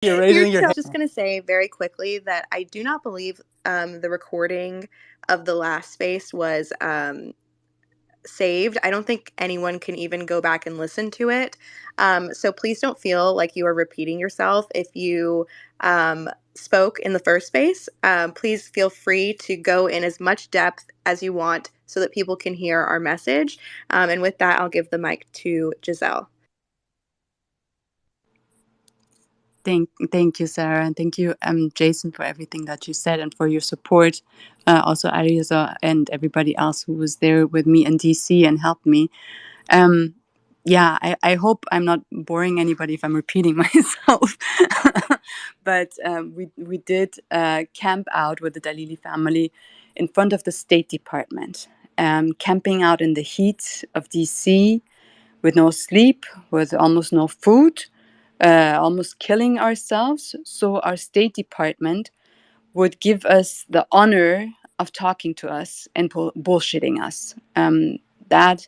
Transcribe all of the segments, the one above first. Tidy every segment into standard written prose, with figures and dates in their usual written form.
You're raising your I hand. was just going to say very quickly that I do not believe the recording of the last space was saved. I don't think anyone can even go back and listen to it. So please don't feel like you are repeating yourself. If you spoke in the first space, please feel free to go in as much depth as you want so that people can hear our message. And with that, I'll give the mic to Giselle. Thank you, Sarah, and thank you, Jason, for everything that you said and for your support. Also, Ariza and everybody else who was there with me in DC and helped me. Um, yeah, I hope I'm not boring anybody if I'm repeating myself. But we did camp out with the Dalili family in front of the State Department, camping out in the heat of DC with no sleep, with almost no food, almost killing ourselves. So our State Department would give us the honor of talking to us and bullshitting us. That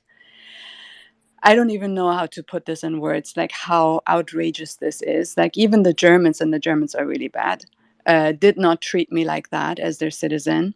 I don't even know how to put this in words, like how outrageous this is. Like even the Germans, and the Germans are really bad, did not treat me like that as their citizen.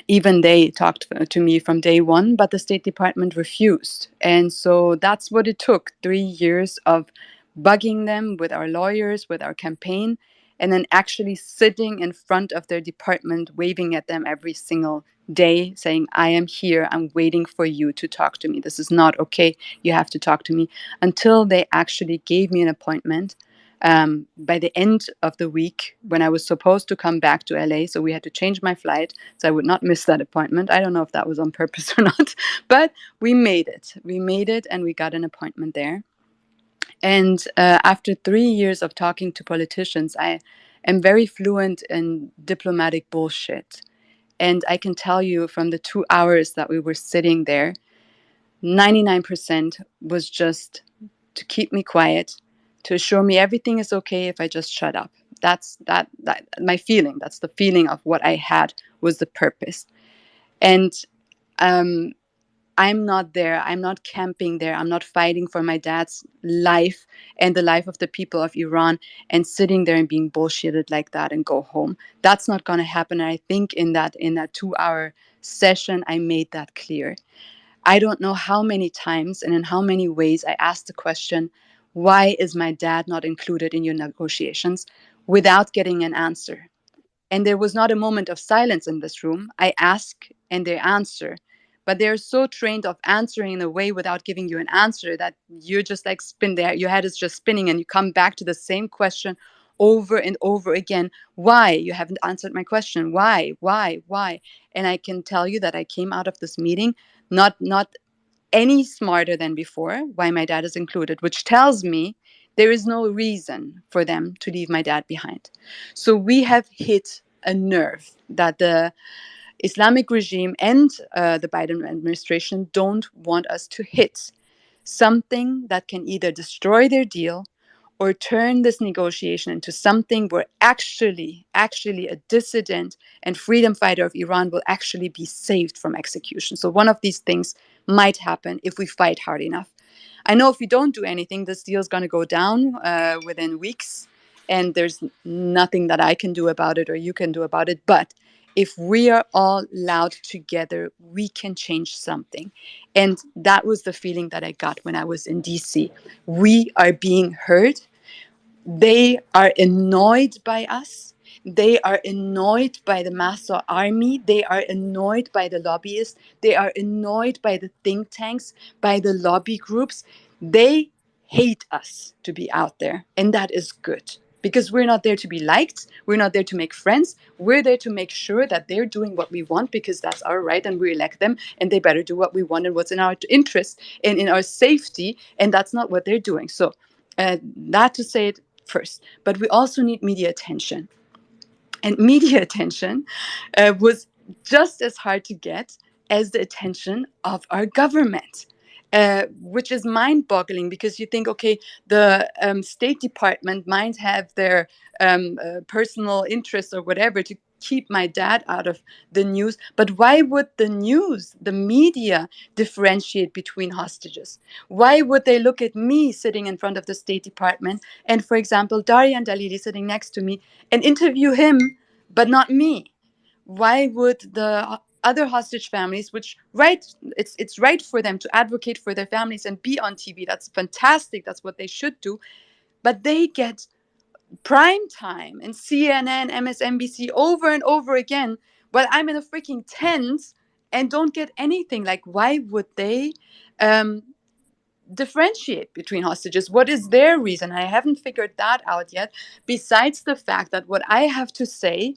Even they talked to me from day one, but the State Department refused. And so that's what it took, 3 years of bugging them with our lawyers, with our campaign, and then actually sitting in front of their department, waving at them every single day, saying, I am here, I'm waiting for you to talk to me. This is not okay, you have to talk to me, until they actually gave me an appointment by the end of the week when I was supposed to come back to LA. So we had to change my flight so I would not miss that appointment. I don't know if that was on purpose or not, but we made it. We made it and we got an appointment there. And after 3 years of talking to politicians, I am very fluent in diplomatic bullshit. And I can tell you from the 2 hours that we were sitting there, 99% was just to keep me quiet, to assure me everything is okay if I just shut up. That's that my feeling. That's the feeling of what I had was the purpose. And um, I'm not there. I'm not camping there. I'm not fighting for my dad's life and the life of the people of Iran and sitting there and being bullshitted like that and go home. That's not going to happen. And I think in that 2 hour session, I made that clear. I don't know how many times and in how many ways I asked the question, why is my dad not included in your negotiations, without getting an answer? And there was not a moment of silence in this room. I ask and they answer. But they're so trained of answering in a way without giving you an answer that you're just like spin there. Your head is just spinning and you come back to the same question over and over again. Why? You haven't answered my question. Why? Why? And I can tell you that I came out of this meeting not any smarter than before, why my dad is included, which tells me there is no reason for them to leave my dad behind. So we have hit a nerve that the Islamic regime and the Biden administration don't want us to hit. Something that can either destroy their deal or turn this negotiation into something where actually a dissident and freedom fighter of Iran will actually be saved from execution. So one of these things might happen if we fight hard enough. I know if we don't do anything, this deal is going to go down within weeks, and there's nothing that I can do about it or you can do about it. But if we are all loud together, we can change something. And that was the feeling that I got when I was in DC. We are being heard. They are annoyed by us. They are annoyed by the master army. They are annoyed by the lobbyists. They are annoyed by the think tanks, by the lobby groups. They hate us to be out there. And that is good because we're not there to be liked. We're not there to make friends. We're there to make sure that they're doing what we want because that's our right and we elect them and they better do what we want and what's in our interest and in our safety. And that's not what they're doing. So, that to say it first, but we also need media attention. And media attention was just as hard to get as the attention of our government, which is mind boggling because you think, okay, the State Department might have their personal interests or whatever to keep my dad out of the news. But why would the news, the media, differentiate between hostages? Why would they look at me sitting in front of the State Department and, for example, Daria and Dalili sitting next to me and interview him, but not me? Why would the other hostage families, which right, it's right for them to advocate for their families and be on TV? That's fantastic. That's what they should do. But they get prime time and CNN, MSNBC over and over again, while I'm in a freaking tent and don't get anything. Like, why would they um, differentiate between hostages? What is their reason? I haven't figured that out yet, besides the fact that what I have to say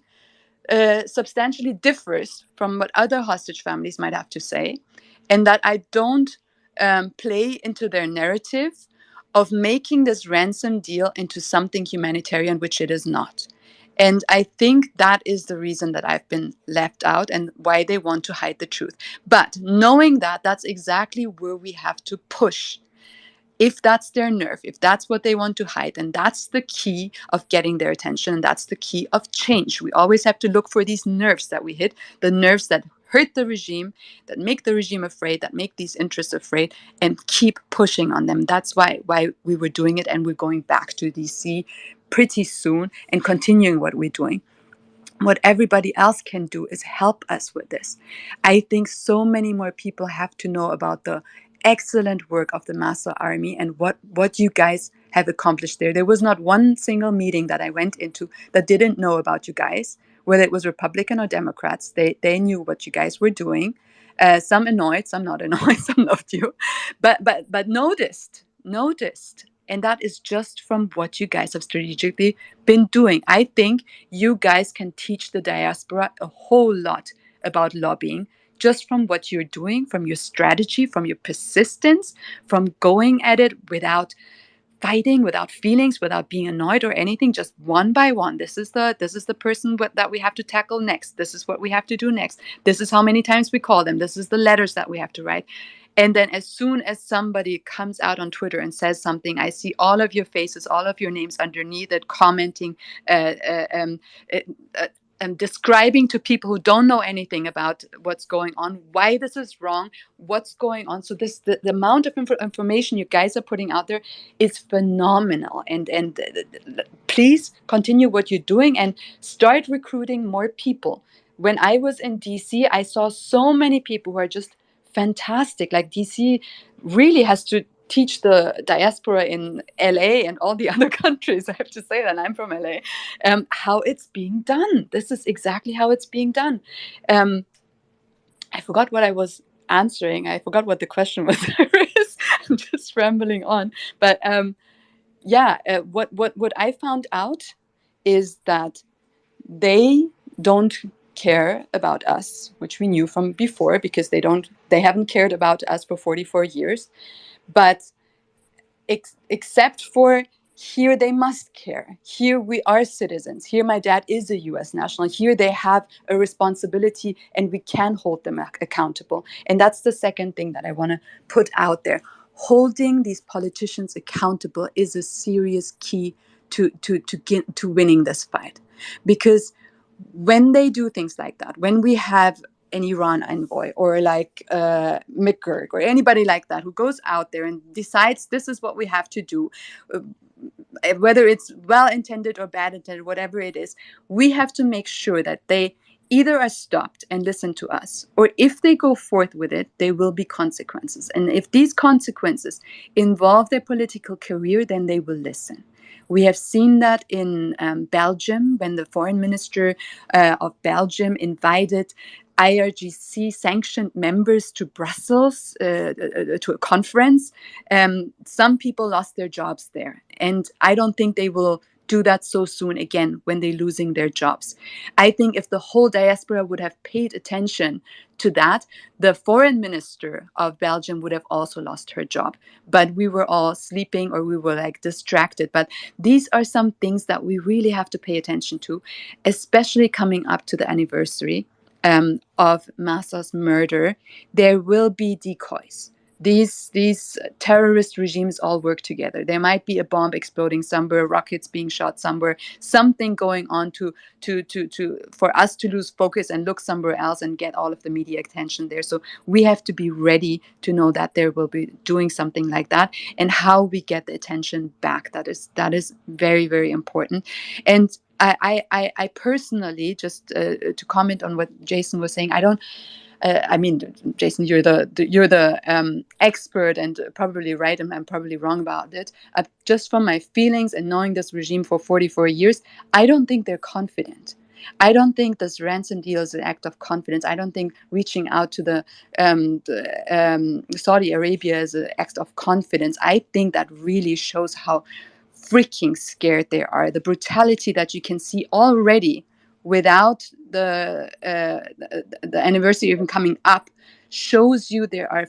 substantially differs from what other hostage families might have to say, and that I don't play into their narrative of making this ransom deal into something humanitarian, which it is not. And I think that is the reason that I've been left out and why they want to hide the truth. But knowing that, that's exactly where we have to push. If that's their nerve, if that's what they want to hide, and that's the key of getting their attention, and that's the key of change. We always have to look for these nerves that we hit, the nerves that hurt the regime, that make the regime afraid, that make these interests afraid, and keep pushing on them. That's why we were doing it, and we're going back to DC pretty soon and continuing what we're doing. What everybody else can do is help us with this. I think so many more people have to know about the excellent work of the Massa Army and what you guys have accomplished there. There was not one single meeting that I went into that didn't know about you guys, whether it was Republican or Democrats. They knew what you guys were doing. Some annoyed, some not annoyed, some loved you, but noticed. And that is just from what you guys have strategically been doing. I think you guys can teach the diaspora a whole lot about lobbying just from what you're doing, from your strategy, from your persistence, from going at it without fighting, without feelings, without being annoyed or anything, just one by one. This is the person that we have to tackle next. This is what we have to do next. This is how many times we call them. This is the letters that we have to write. And then as soon as somebody comes out on Twitter and says something, I see all of your faces, all of your names underneath it, commenting, uh, uh, um, uh, uh, describing to people who don't know anything about what's going on, why this is wrong, what's going on. So the amount of information you guys are putting out there is phenomenal. And please continue what you're doing and start recruiting more people. When I was in DC, I saw so many people who are just fantastic. Like DC really has to teach the diaspora in LA and all the other countries. I have to say that I'm from LA, how it's being done. This is exactly how it's being done. I forgot what I was answering. I forgot what the question was. I'm just rambling on. But what I found out is that they don't care about us, which we knew from before because they haven't cared about us for 44 years. But except for here, they must care. Here we are citizens. Here my dad is a US national. Here they have a responsibility and we can hold them accountable. And that's the second thing that I want to put out there. Holding these politicians accountable is a serious key to winning this fight. Because when they do things like that, when we have an Iran envoy or like McGurk or anybody like that who goes out there and decides this is what we have to do, uh, whether it's well intended or bad intended, whatever it is, we have to make sure that they either are stopped and listen to us, or if they go forth with it, there will be consequences. And if these consequences involve their political career, then they will listen. We have seen that in Belgium when the foreign minister of Belgium invited IRGC sanctioned members to Brussels to a conference. Some people lost their jobs there. And I don't think they will do that so soon again when they're losing their jobs. I think if the whole diaspora would have paid attention to that, the foreign minister of Belgium would have also lost her job. But we were all sleeping or we were like distracted. But these are some things that we really have to pay attention to, especially coming up to the anniversary of Massa's murder. There will be decoys. these terrorist regimes all work together. There might be a bomb exploding somewhere, rockets being shot somewhere, something going on to for us to lose focus and look somewhere else and get all of the media attention there. So we have to be ready to know that there will be doing something like that, and how we get the attention back. That is very, very important. And I personally, just to comment on what Jason was saying, I don't. I mean, Jason, you're the expert and probably right, and I'm probably wrong about it. Just from my feelings and knowing this regime for 44 years, I don't think they're confident. I don't think this ransom deal is an act of confidence. I don't think reaching out to Saudi Arabia is an act of confidence. I think that really shows how freaking scared they are. The brutality that you can see already without the anniversary even coming up shows you there are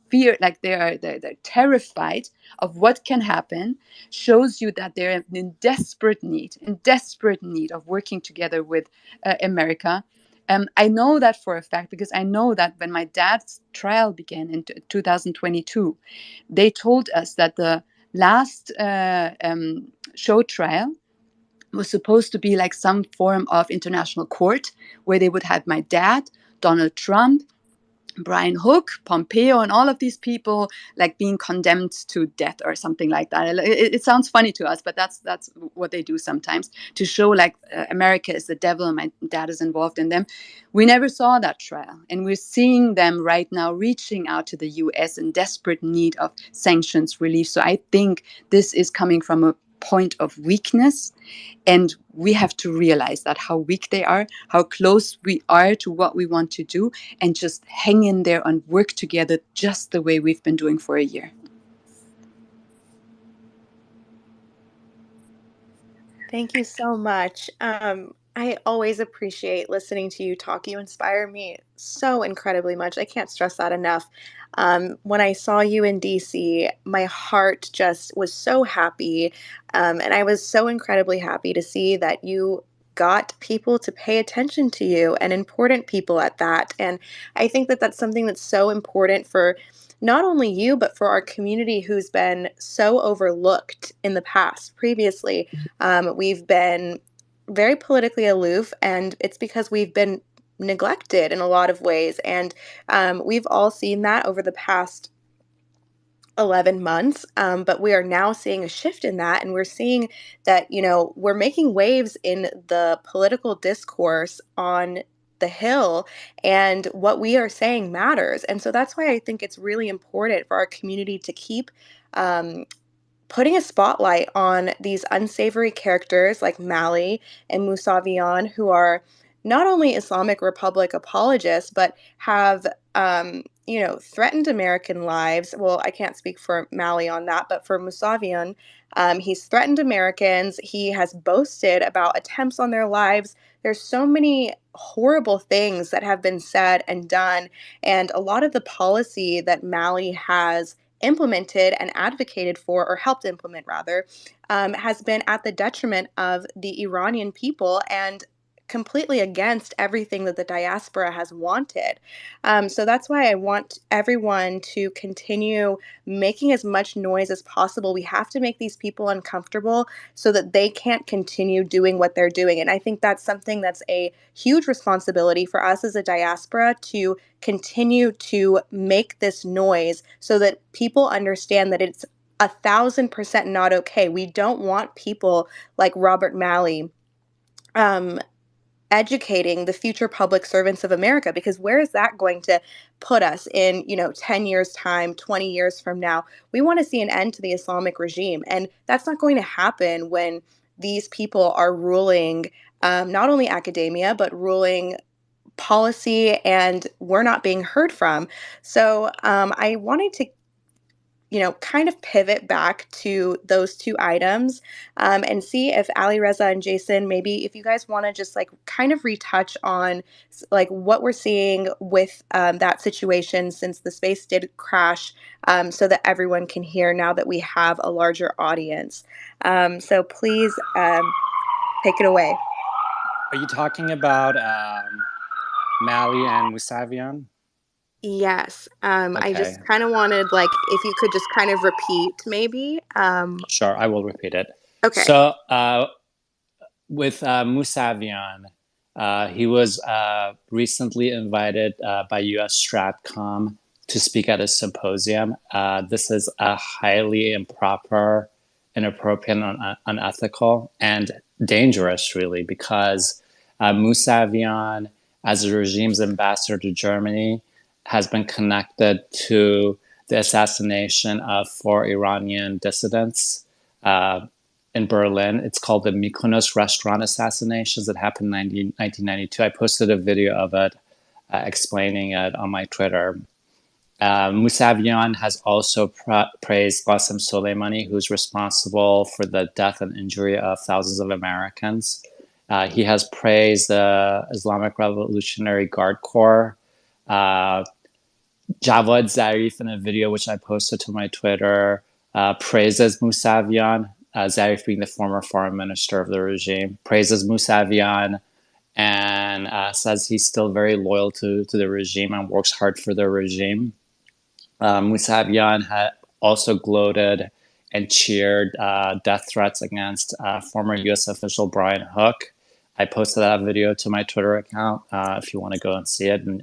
fear, like they're terrified of what can happen. Shows you that they're in desperate need of working together with America. I know that for a fact because I know that when my dad's trial began in 2022, they told us that the last show trial was supposed to be like some form of international court where they would have my dad, Donald Trump, Brian Hook, Pompeo, and all of these people like being condemned to death or something like that. It sounds funny to us, but that's what they do sometimes to show like America is the devil and my dad is involved in them. We never saw that trial, and we're seeing them right now reaching out to the U.S. in desperate need of sanctions relief. So I think this is coming from a point of weakness, and we have to realize that how weak they are, how close we are to what we want to do, and just hang in there and work together just the way we've been doing for a year. Thank you so much. I always appreciate listening to you talk. You inspire me so incredibly much. I can't stress that enough. When I saw you in DC, my heart just was so happy. And I was so incredibly happy to see that you got people to pay attention to you, and important people at that. And I think that that's something that's so important for not only you, but for our community who's been so overlooked in the past previously. We've been very politically aloof, and it's because we've been neglected in a lot of ways. And we've all seen that over the past 11 months. But we are now seeing a shift in that. And we're seeing that, we're making waves in the political discourse on the Hill, and what we are saying matters. And so that's why I think it's really important for our community to keep um, putting a spotlight on these unsavory characters like Malley and Mousavian, who are not only Islamic Republic apologists, but have, threatened American lives. Well, I can't speak for Malley on that, but for Mousavian, he's threatened Americans. He has boasted about attempts on their lives. There's so many horrible things that have been said and done, and a lot of the policy that Malley has implemented and advocated for, or helped implement rather, has been at the detriment of the Iranian people and completely against everything that the diaspora has wanted. So that's why I want everyone to continue making as much noise as possible. We have to make these people uncomfortable so that they can't continue doing what they're doing. And I think that's something that's a huge responsibility for us as a diaspora to continue to make this noise so that people understand that it's 1,000% not okay. We don't want people like Robert Malley um, educating the future public servants of America, because where is that going to put us in, 10 years time, 20 years from now? We want to see an end to the Islamic regime, and that's not going to happen when these people are ruling not only academia but ruling policy, and we're not being heard from. So I wanted to kind of pivot back to those two items, and see if Ali Reza and Jason, maybe if you guys want to just like kind of retouch on like what we're seeing with that situation since the space did crash, so that everyone can hear now that we have a larger audience. So please take it away. Are you talking about Malley and Mousavian? Yes. I Okay, just kind of wanted, like, if you could just kind of repeat, maybe. sure, I will repeat it. Okay. So, with Mousavian, he was recently invited by US Stratcom to speak at a symposium. This is a highly improper, inappropriate, unethical, and dangerous, really, because Mousavian, as the regime's ambassador to Germany, has been connected to the assassination of four Iranian dissidents. In Berlin. It's called the Mykonos restaurant assassinations that happened in 1992. I posted a video of it explaining it on my Twitter. Mousavian has also praised Qasem Soleimani, who's responsible for the death and injury of thousands of Americans. He has praised the Islamic Revolutionary Guard Corps. Uh, Javad Zarif, in a video which I posted to my Twitter, praises Mousavian, Zarif being the former foreign minister of the regime, praises Mousavian and says he's still very loyal to the regime and works hard for the regime. Mousavian had also gloated and cheered death threats against former U.S. official Brian Hook. I posted that video to my Twitter account if you want to go and see it and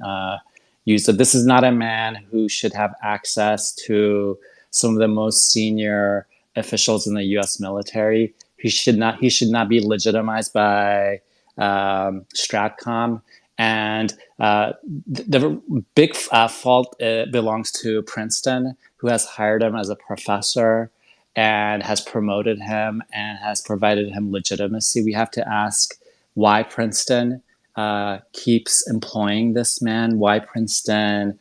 use it. This is not a man who should have access to some of the most senior officials in the U.S. military. He should not be legitimized by Stratcom. And the big fault belongs to Princeton, who has hired him as a professor and has promoted him and has provided him legitimacy. We have to ask why Princeton keeps employing this man, why Princeton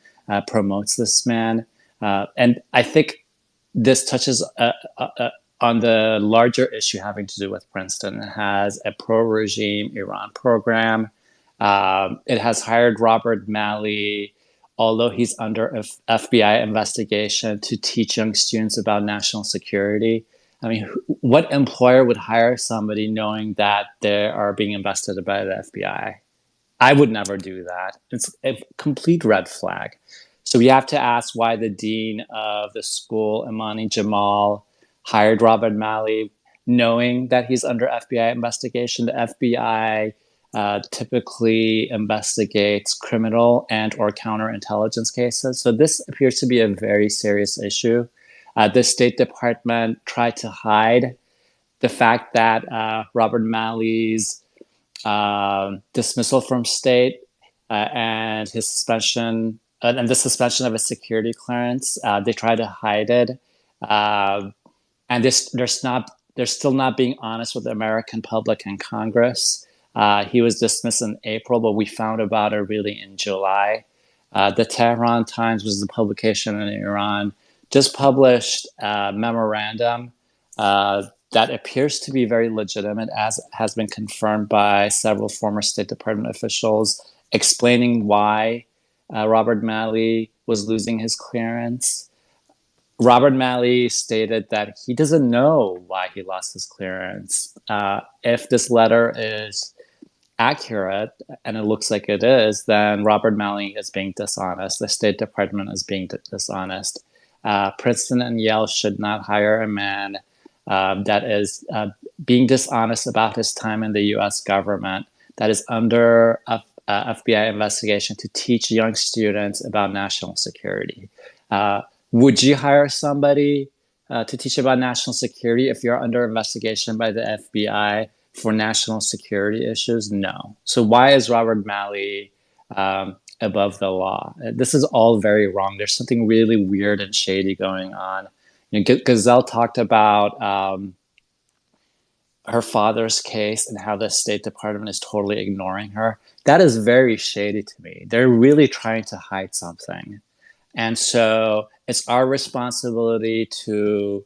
promotes this man. And I think this touches on the larger issue having to do with Princeton. It has a pro regime Iran program. It has hired Robert Malley, although he's under FBI investigation, to teach young students about national security. I mean, what employer would hire somebody knowing that they are being investigated by the FBI? I would never do that. It's a complete red flag. So we have to ask why the dean of the school, Imani Jamal, hired Robert Malley, knowing that he's under FBI investigation. The FBI typically investigates criminal and or counterintelligence cases. So this appears to be a very serious issue. The State Department tried to hide the fact that Robert Malley's dismissal from state and his suspension and the suspension of his security clearance. They try to hide it, and they're still not being honest with the American public and Congress. He was dismissed in April, but we found about it really in July. The Tehran Times was the publication in Iran, just published a memorandum that appears to be very legitimate, as has been confirmed by several former State Department officials, explaining why Robert Malley was losing his clearance. Robert Malley stated that he doesn't know why he lost his clearance. If this letter is accurate, and it looks like it is, then Robert Malley is being dishonest. The State Department is being dishonest. Princeton and Yale should not hire a man that is being dishonest about his time in the U.S. government, that is under a FBI investigation to teach young students about national security. Would you hire somebody to teach about national security if you're under investigation by the FBI for national security issues? No. So why is Robert Malley above the law? This is all very wrong. There's something really weird and shady going on. Gazelle talked about her father's case and how the State Department is totally ignoring her. That is very shady to me. They're really trying to hide something. And so it's our responsibility to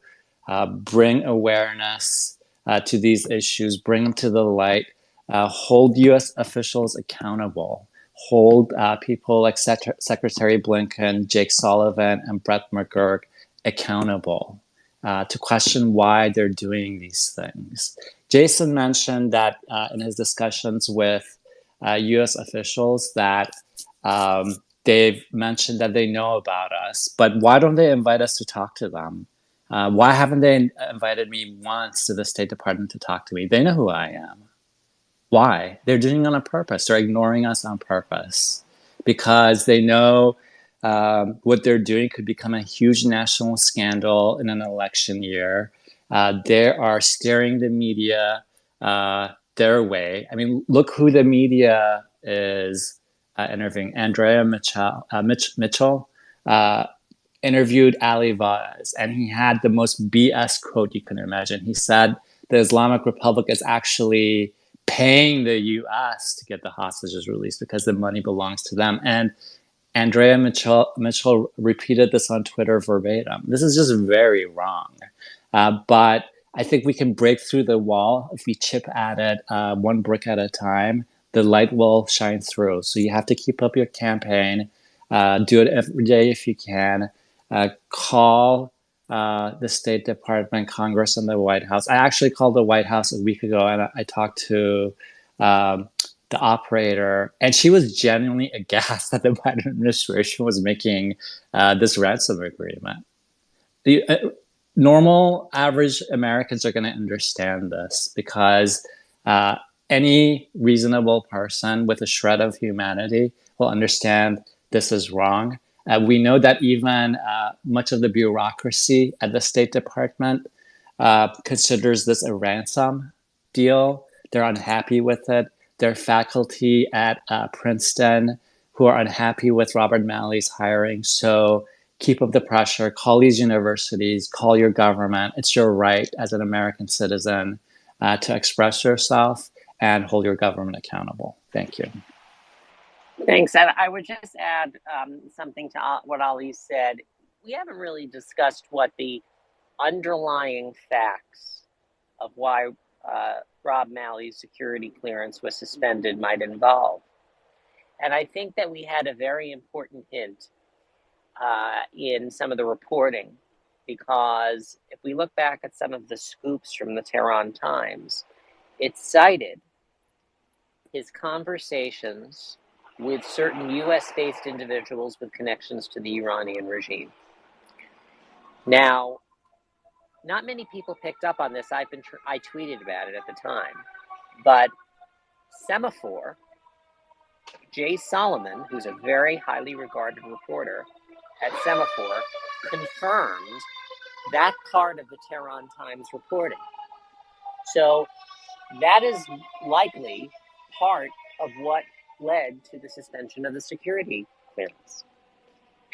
bring awareness to these issues, bring them to the light, hold U.S. officials accountable, hold people like Secretary Blinken, Jake Sullivan, and Brett McGurk accountable to question why they're doing these things. Jason mentioned that in his discussions with U.S. officials that they've mentioned that they know about us, but why don't they invite us to talk to them? Why haven't they invited me once to the State Department to talk to me? They know who I am. Why? They're doing it on purpose. They're ignoring us on purpose because they know what they're doing could become a huge national scandal in an election year. They are steering the media their way. I mean, look who the media is interviewing. Andrea Mitchell interviewed Ali Vaz, and he had the most BS quote you can imagine. He said the Islamic Republic is actually paying the U.S. to get the hostages released because the money belongs to them. And Andrea Mitchell repeated this on Twitter verbatim. This is just very wrong. But I think we can break through the wall if we chip at it one brick at a time. The light will shine through. So you have to keep up your campaign. Do it every day if you can. Call the State Department, Congress, and the White House. I actually called the White House a week ago, and I talked to the operator, and she was genuinely aghast that the Biden administration was making this ransom agreement. Normal, average Americans are going to understand this because any reasonable person with a shred of humanity will understand this is wrong. We know that even much of the bureaucracy at the State Department considers this a ransom deal. They're unhappy with it. There are faculty at Princeton who are unhappy with Robert Malley's hiring. So keep up the pressure. Call these universities. Call your government. It's your right as an American citizen to express yourself and hold your government accountable. Thank you. Thanks. I would just add something to what Ali said. We haven't really discussed what the underlying facts of why Rob Malley's security clearance was suspended might involve. And I think that we had a very important hint in some of the reporting, because if we look back at some of the scoops from the Tehran Times, it cited his conversations with certain US-based individuals with connections to the Iranian regime. Now, not many people picked up on this. I tweeted about it at the time, but Semaphore, Jay Solomon, who's a very highly regarded reporter at Semaphore, confirmed that part of the Tehran Times reporting. So that is likely part of what led to the suspension of the security clearance.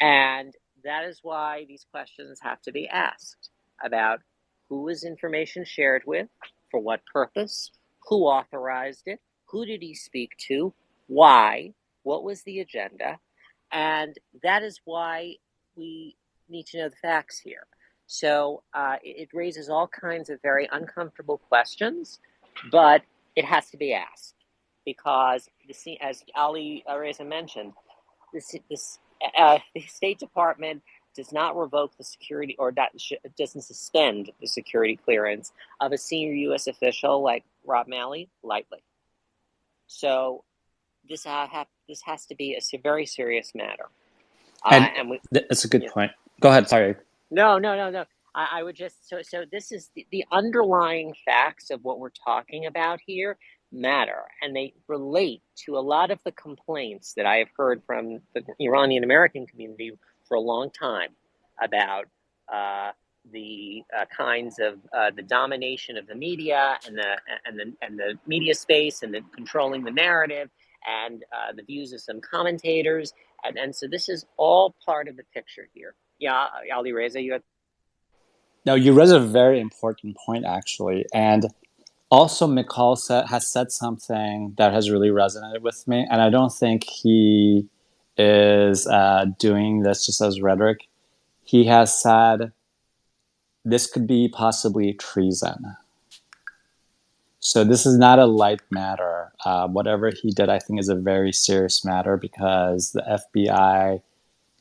And that is why these questions have to be asked about who was information shared with, for what purpose, who authorized it, who did he speak to, why, what was the agenda. And that is why we need to know the facts here. So it raises all kinds of very uncomfortable questions, but it has to be asked. Because, as Ali Reza mentioned, the State Department does not revoke the security, or doesn't suspend the security clearance of a senior U.S. official like Rob Malley lightly. So this has to be a very serious matter. That's a good point. Go ahead. Sorry. No. I would just so this is the underlying facts of what we're talking about here matter, and they relate to a lot of the complaints that I have heard from the Iranian American community for a long time about the kinds of the domination of the media and the media space, and the controlling the narrative, and the views of some commentators, and so this is all part of the picture here. Yeah, Ali Reza, you had. No, you raise a very important point, actually, and also, McCall has said something that has really resonated with me, and I don't think he is doing this just as rhetoric. He has said this could be possibly treason. So this is not a light matter. Whatever he did, I think, is a very serious matter, because the FBI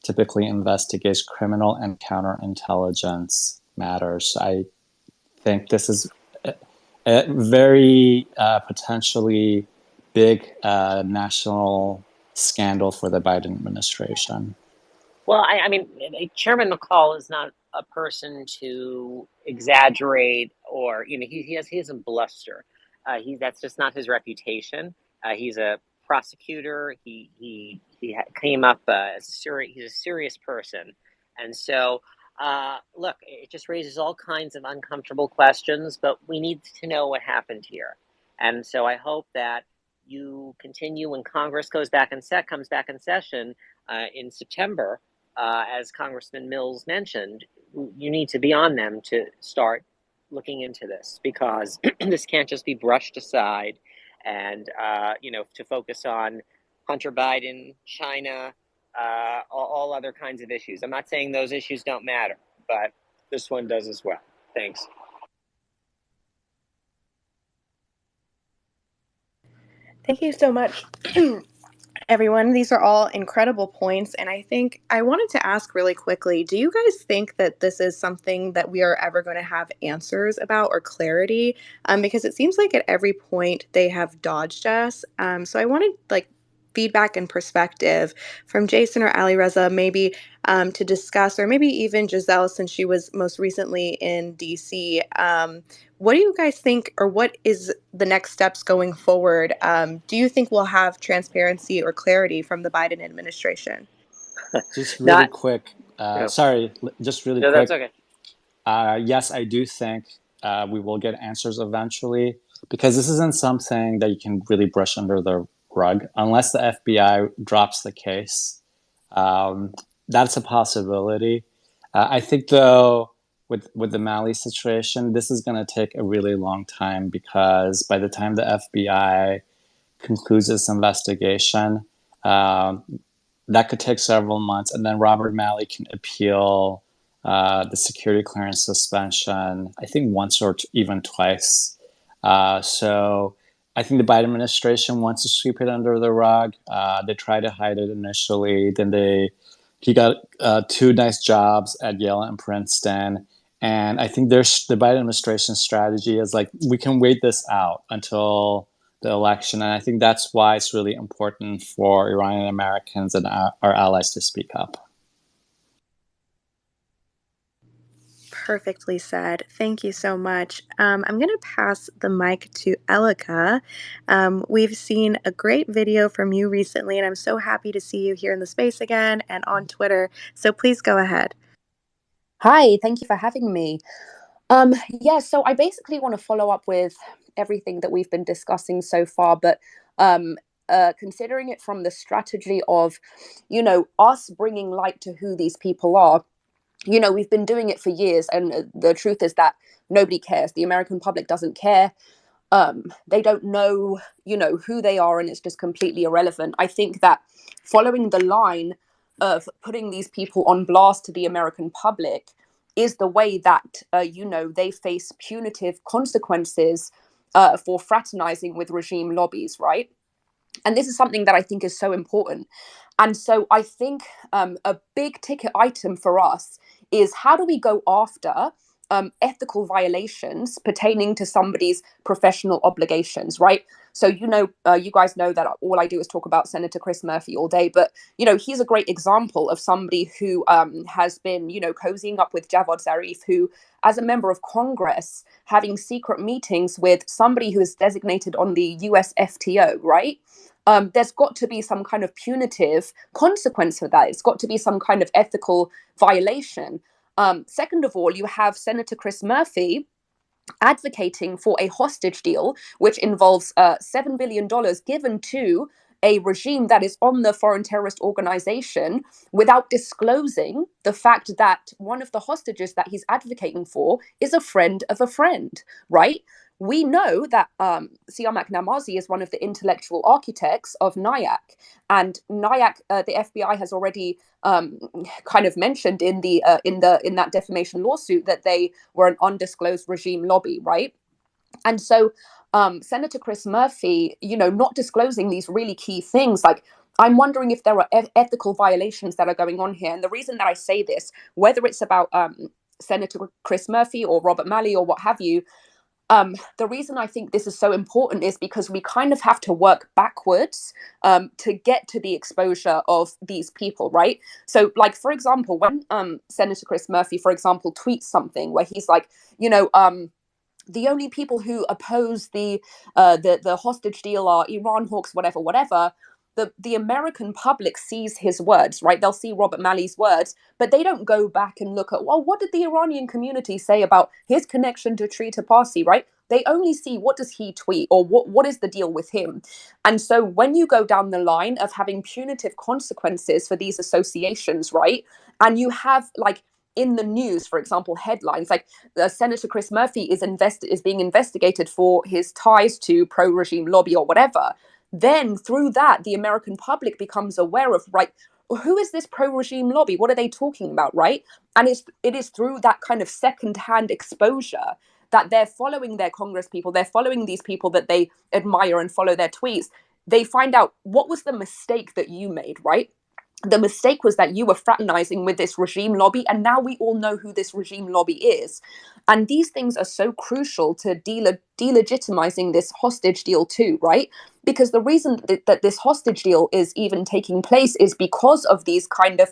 typically investigates criminal and counterintelligence matters. I think this is a very potentially big national scandal for the Biden administration. Well, I mean, Chairman McCall is not a person to exaggerate or, he doesn't bluster. That's just not his reputation. He's a prosecutor. Came up as he's a serious person, and so look, it just raises all kinds of uncomfortable questions. But we need to know what happened here, and so I hope that you continue when Congress comes back in session in September. As Congressman Mills mentioned, you need to be on them to start looking into this, because this can't just be brushed aside and, to focus on Hunter Biden, China, all other kinds of issues. I'm not saying those issues don't matter, but this one does as well. Thanks. Thank you so much. Everyone, these are all incredible points, and I think I wanted to ask really quickly, do you guys think that this is something that we are ever going to have answers about or clarity? Because it seems like at every point they have dodged us. So I wanted feedback and perspective from Jason or Ali Reza, maybe to discuss, or maybe even Giselle, since she was most recently in DC. What do you guys think, or what is the next steps going forward? Do you think we'll have transparency or clarity from the Biden administration? Just really quick. No. Sorry, just really No, quick. that's okay. Yes, I do think we will get answers eventually, because this isn't something that you can really brush under the rug unless the FBI drops the case. That's a possibility. I think, though, with the Malley situation, this is going to take a really long time, because by the time the FBI concludes its investigation, that could take several months, and then Robert Malley can appeal the security clearance suspension, I think once or even twice. So I think the Biden administration wants to sweep it under the rug. They tried to hide it initially. Then he got 2 nice jobs at Yale and Princeton. And I think the Biden administration strategy is we can wait this out until the election. And I think that's why it's really important for Iranian Americans and our allies to speak up. Perfectly said. Thank you so much. I'm going to pass the mic to Elika. We've seen a great video from you recently, and I'm so happy to see you here in the space again and on Twitter. So please go ahead. Hi, thank you for having me. So I basically want to follow up with everything that we've been discussing so far, but considering it from the strategy of, us bringing light to who these people are. We've been doing it for years, and the truth is that nobody cares. The American public doesn't care. They don't know, who they are, and it's just completely irrelevant. I think that following the line of putting these people on blast to the American public is the way that, they face punitive consequences for fraternizing with regime lobbies, right? And this is something that I think is so important. And so I think a big ticket item for us is, how do we go after ethical violations pertaining to somebody's professional obligations, right? So, you guys know that all I do is talk about Senator Chris Murphy all day, but, he's a great example of somebody who has been, cozying up with Javad Zarif, who, as a member of Congress, having secret meetings with somebody who is designated on the US FTO, right? There's got to be some kind of punitive consequence for that. It's got to be some kind of ethical violation. Second of all, you have Senator Chris Murphy advocating for a hostage deal, which involves $7 billion given to a regime that is on the foreign terrorist organization, without disclosing the fact that one of the hostages that he's advocating for is a friend of a friend, right? We know that Siamak Namazi is one of the intellectual architects of NIAC, and NIAC, the FBI has already kind of mentioned in that defamation lawsuit that they were an undisclosed regime lobby, right? And so Senator Chris Murphy, not disclosing these really key things, I'm wondering if there are ethical violations that are going on here. And the reason that I say this, whether it's about Senator Chris Murphy or Robert Malley or what have you, the reason I think this is so important is because we kind of have to work backwards to get to the exposure of these people, right? So, like, for example, when Senator Chris Murphy, for example, tweets something where he's like, the only people who oppose the hostage deal are Iran hawks, whatever. The American public sees his words, right? They'll see Robert Malley's words, but they don't go back and look at, well, what did the Iranian community say about his connection to Trita Parsi, right? They only see what does he tweet or what is the deal with him. And so when you go down the line of having punitive consequences for these associations, right? And you have like in the news, for example, headlines like Senator Chris Murphy is being investigated for his ties to pro-regime lobby or whatever. Then through that, the American public becomes aware of, right, who is this pro-regime lobby? What are they talking about, right? And it is through that kind of second-hand exposure that they're following their Congress people, they're following these people that they admire and follow their tweets. They find out what was the mistake that you made, right? The mistake was that you were fraternizing with this regime lobby, and now we all know who this regime lobby is. And these things are so crucial to delegitimizing this hostage deal too, right? Because the reason that this hostage deal is even taking place is because of these kind of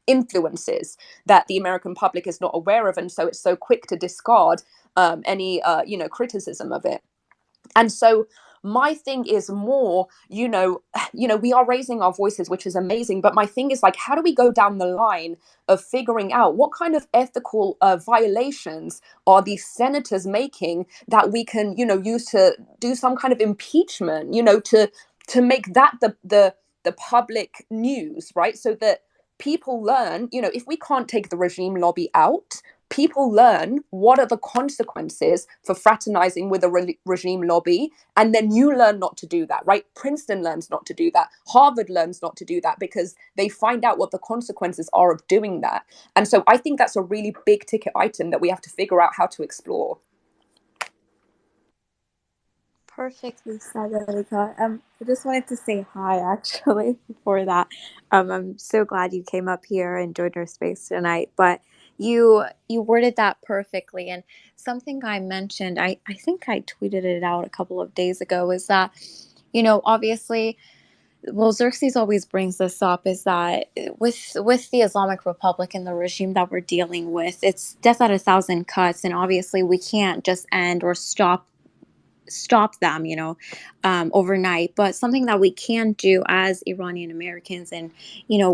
influences that the American public is not aware of, and so it's so quick to discard any criticism of it. And so my thing is more, we are raising our voices, which is amazing. But my thing is like, how do we go down the line of figuring out what kind of ethical violations are these senators making that we can, use to do some kind of impeachment, to make that the public news, right? So that people learn, if we can't take the regime lobby out, people learn what are the consequences for fraternizing with a regime lobby, and then you learn not to do that, right? Princeton learns not to do that. Harvard learns not to do that because they find out what the consequences are of doing that. And so I think that's a really big ticket item that we have to figure out how to explore. Perfectly said, Erika. I just wanted to say hi, actually, before that. I'm so glad you came up here and joined our space tonight. But you worded that perfectly. And something I mentioned, I think I tweeted it out a couple of days ago, is that, obviously, well, Xerxes always brings this up, is that with the Islamic Republic and the regime that we're dealing with, it's death at 1,000 cuts. And obviously, we can't just end or stop them, overnight. But something that we can do as Iranian Americans and,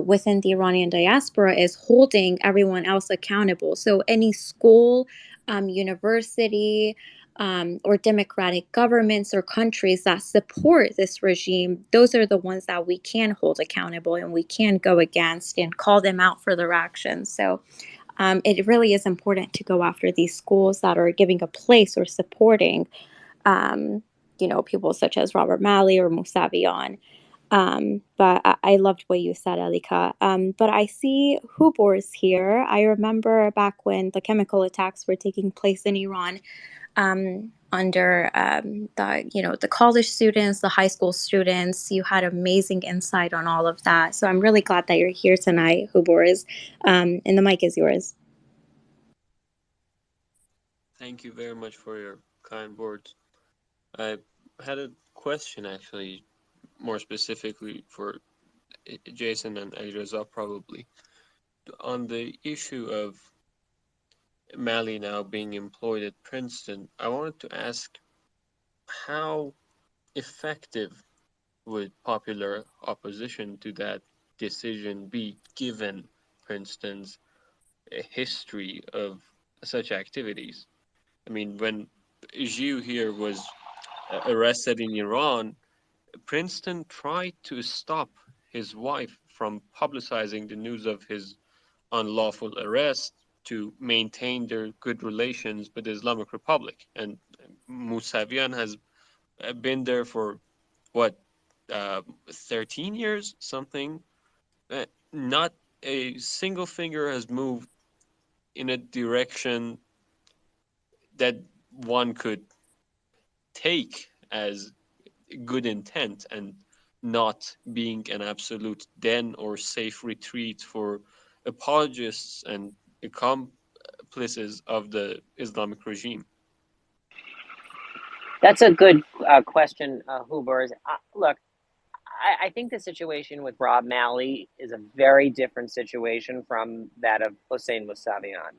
within the Iranian diaspora is holding everyone else accountable. So any school, university, or democratic governments or countries that support this regime, those are the ones that we can hold accountable and we can go against and call them out for their actions. So it really is important to go after these schools that are giving a place or supporting people such as Robert Malley or Mousavian. But I loved what you said, Elika. But I see Hubor is here. I remember back when the chemical attacks were taking place in Iran, under the college students, the high school students. You had amazing insight on all of that. So I'm really glad that you're here tonight, Hubor is, and the mic is yours. Thank you very much for your kind words. I had a question, actually, more specifically for Jason and Alireza, probably, on the issue of Malley now being employed at Princeton. I wanted to ask, how effective would popular opposition to that decision be, given Princeton's history of such activities? I mean, when Zhu here was arrested in Iran, Princeton tried to stop his wife from publicizing the news of his unlawful arrest to maintain their good relations with the Islamic Republic. And Mousavian has been there for, what, 13 years, something? Not a single finger has moved in a direction that one could take as good intent and not being an absolute den or safe retreat for apologists and accomplices of the Islamic regime. That's a good question, Hubers. Look, I think the situation with Rob Malley is a very different situation from that of Hossein Mousavian.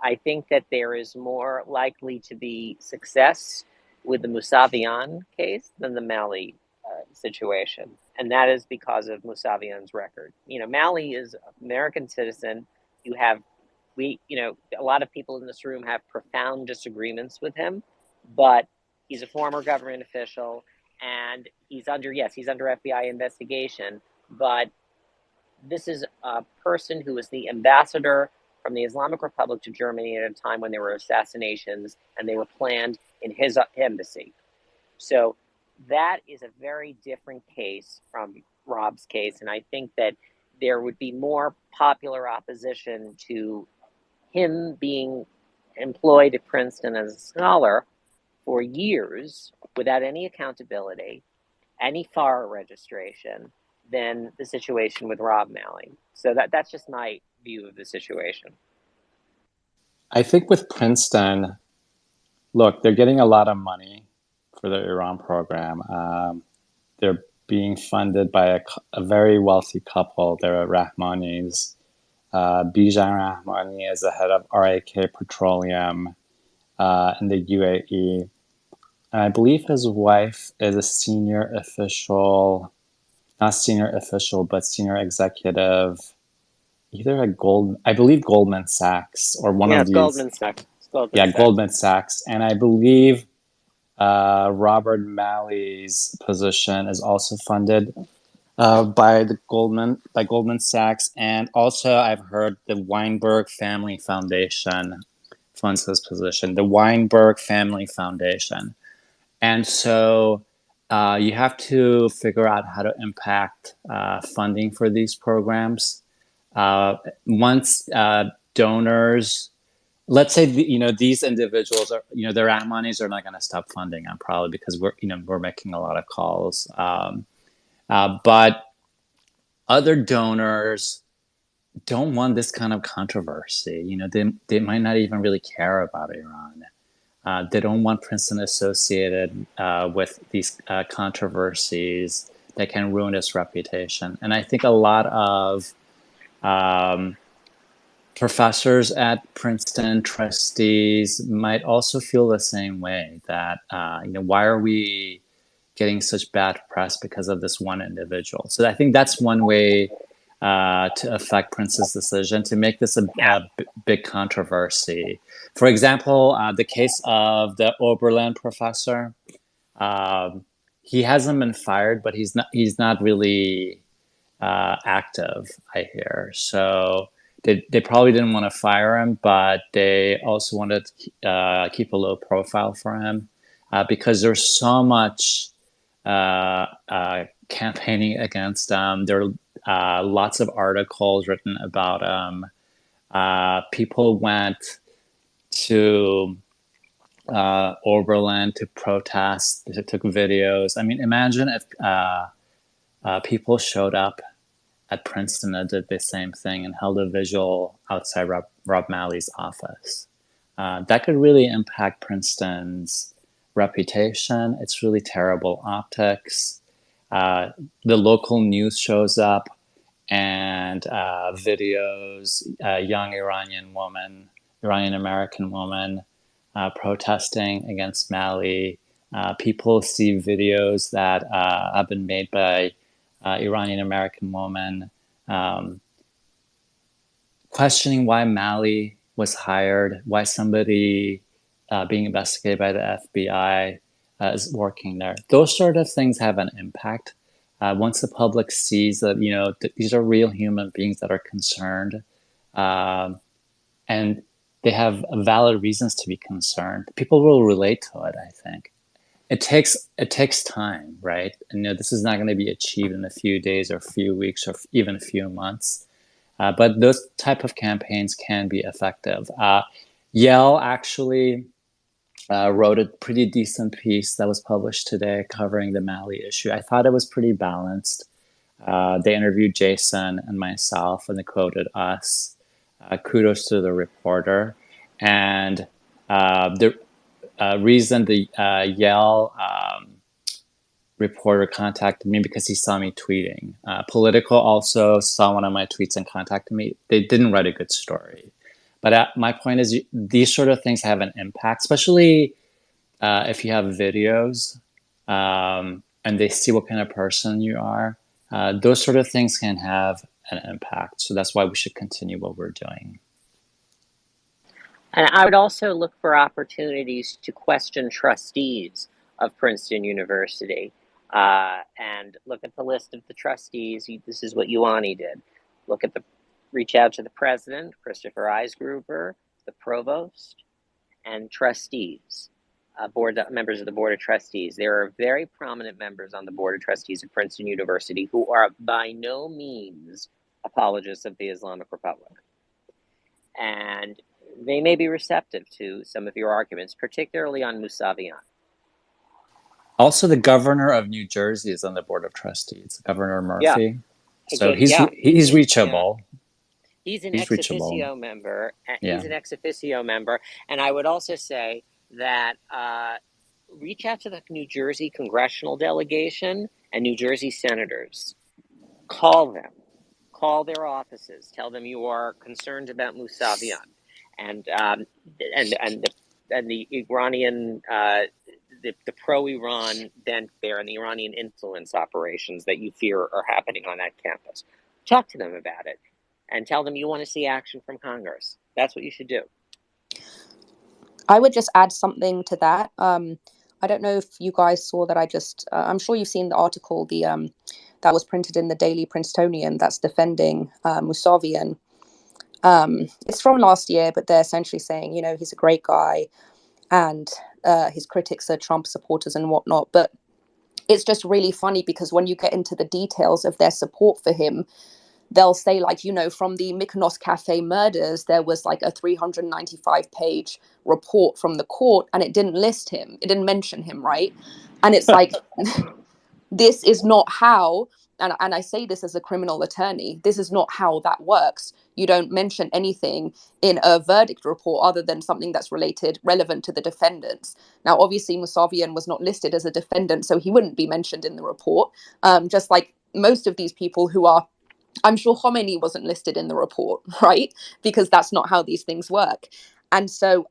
I think that there is more likely to be success with the Mousavian case than the Malley situation. And that is because of Mousavian's record. You know, Malley is an American citizen. You have, a lot of people in this room have profound disagreements with him, but he's a former government official and he's under FBI investigation, but this is a person who was the ambassador from the Islamic Republic to Germany at a time when there were assassinations and they were planned in his embassy. So that is a very different case from Rob's case. And I think that there would be more popular opposition to him being employed at Princeton as a scholar for years without any accountability, any FAR registration, than the situation with Rob Malley. So that's just my view of the situation. I think with Princeton, look, they're getting a lot of money for their Iran program. They're being funded by a very wealthy couple. They're Rahmanis. Bijan Rahmani is the head of RAK Petroleum in the UAE. And I believe his wife is a senior official, not senior official, but senior executive, either at Goldman Sachs or one of these. Goldman Sachs. Goldman Sachs. And I believe Robert Malley's position is also funded by Goldman Sachs, and also I've heard the Weinberg Family Foundation funds his position. The Weinberg Family Foundation, and so you have to figure out how to impact funding for these programs. Once donors, let's say these individuals are, their Rahmanis are not going to stop funding them probably because we're making a lot of calls. But other donors don't want this kind of controversy. They might not even really care about Iran. They don't want Princeton associated with these controversies that can ruin its reputation. And I think a lot of professors at Princeton, trustees, might also feel the same way, that why are we getting such bad press because of this one individual? So I think that's one way to affect Princeton's decision, to make this a big controversy. For example, the case of the Oberlin professor, he hasn't been fired, but he's not really active, I hear. So they probably didn't want to fire him, but they also wanted to keep a low profile for him because there's so much campaigning against them. There are lots of articles written about him. People went to Oberlin to protest. They took videos. I mean, imagine if people showed up at Princeton and did the same thing and held a vigil outside Rob Malley's office. That could really impact Princeton's reputation. It's really terrible optics. The local news shows up and videos, a young Iranian American woman protesting against Malley. People see videos that have been made by Iranian American woman questioning why Malley was hired, why somebody being investigated by the FBI is working there. Those sort of things have an impact. Once the public sees that, these are real human beings that are concerned, and they have valid reasons to be concerned, people will relate to it, I think. It takes time, right? And this is not going to be achieved in a few days or a few weeks or even a few months. But those type of campaigns can be effective. Yale actually wrote a pretty decent piece that was published today covering the Malley issue. I thought it was pretty balanced. They interviewed Jason and myself, and they quoted us. Kudos to the reporter. And reason the Yale reporter contacted me because he saw me tweeting. Political also saw one of my tweets and contacted me. They didn't write a good story. But my point is, these sort of things have an impact, especially if you have videos and they see what kind of person you are. Those sort of things can have an impact. So that's why we should continue what we're doing. And I would also look for opportunities to question trustees of Princeton University and look at the list of the trustees. This is what Ioanni did. Reach out to the president, Christopher Eisgruber, the provost, and trustees, members of the board of trustees. There are very prominent members on the board of trustees of Princeton University who are by no means apologists of the Islamic Republic. And they may be receptive to some of your arguments, particularly on Mousavian. Also, the governor of New Jersey is on the board of trustees, Governor Murphy. Yeah. So he's reachable. Yeah. He's an ex officio member. He's an ex officio member. And I would also say that reach out to the New Jersey congressional delegation and New Jersey senators. Call them. Call their offices. Tell them you are concerned about Mousavian and the Iranian, the pro-Iran bent there and the Iranian influence operations that you fear are happening on that campus. Talk to them about it and tell them you want to see action from Congress. That's what you should do. I would just add something to that. I don't know if you guys saw that. I'm sure you've seen the article, that was printed in the Daily Princetonian that's defending Mousavian. It's from last year, but they're essentially saying, he's a great guy and his critics are Trump supporters and whatnot. But it's just really funny because when you get into the details of their support for him, they'll say, from the Mykonos Cafe murders, there was like a 395-page report from the court and it didn't list him. It didn't mention him, right? And it's like, this is not how, and I say this as a criminal attorney, this is not how that works. You don't mention anything in a verdict report other than something that's relevant to the defendants. Now, obviously, Mousavian was not listed as a defendant, so he wouldn't be mentioned in the report, just like most of these people who are, I'm sure Khomeini wasn't listed in the report, right? Because that's not how these things work. And so,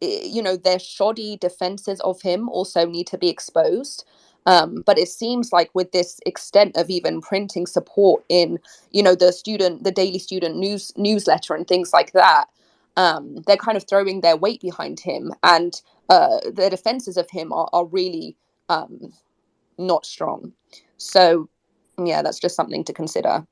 their shoddy defenses of him also need to be exposed. But it seems like with this extent of even printing support in, the Daily Student newsletter and things like that, they're kind of throwing their weight behind him. And the defenses of him are really not strong. So, yeah, that's just something to consider.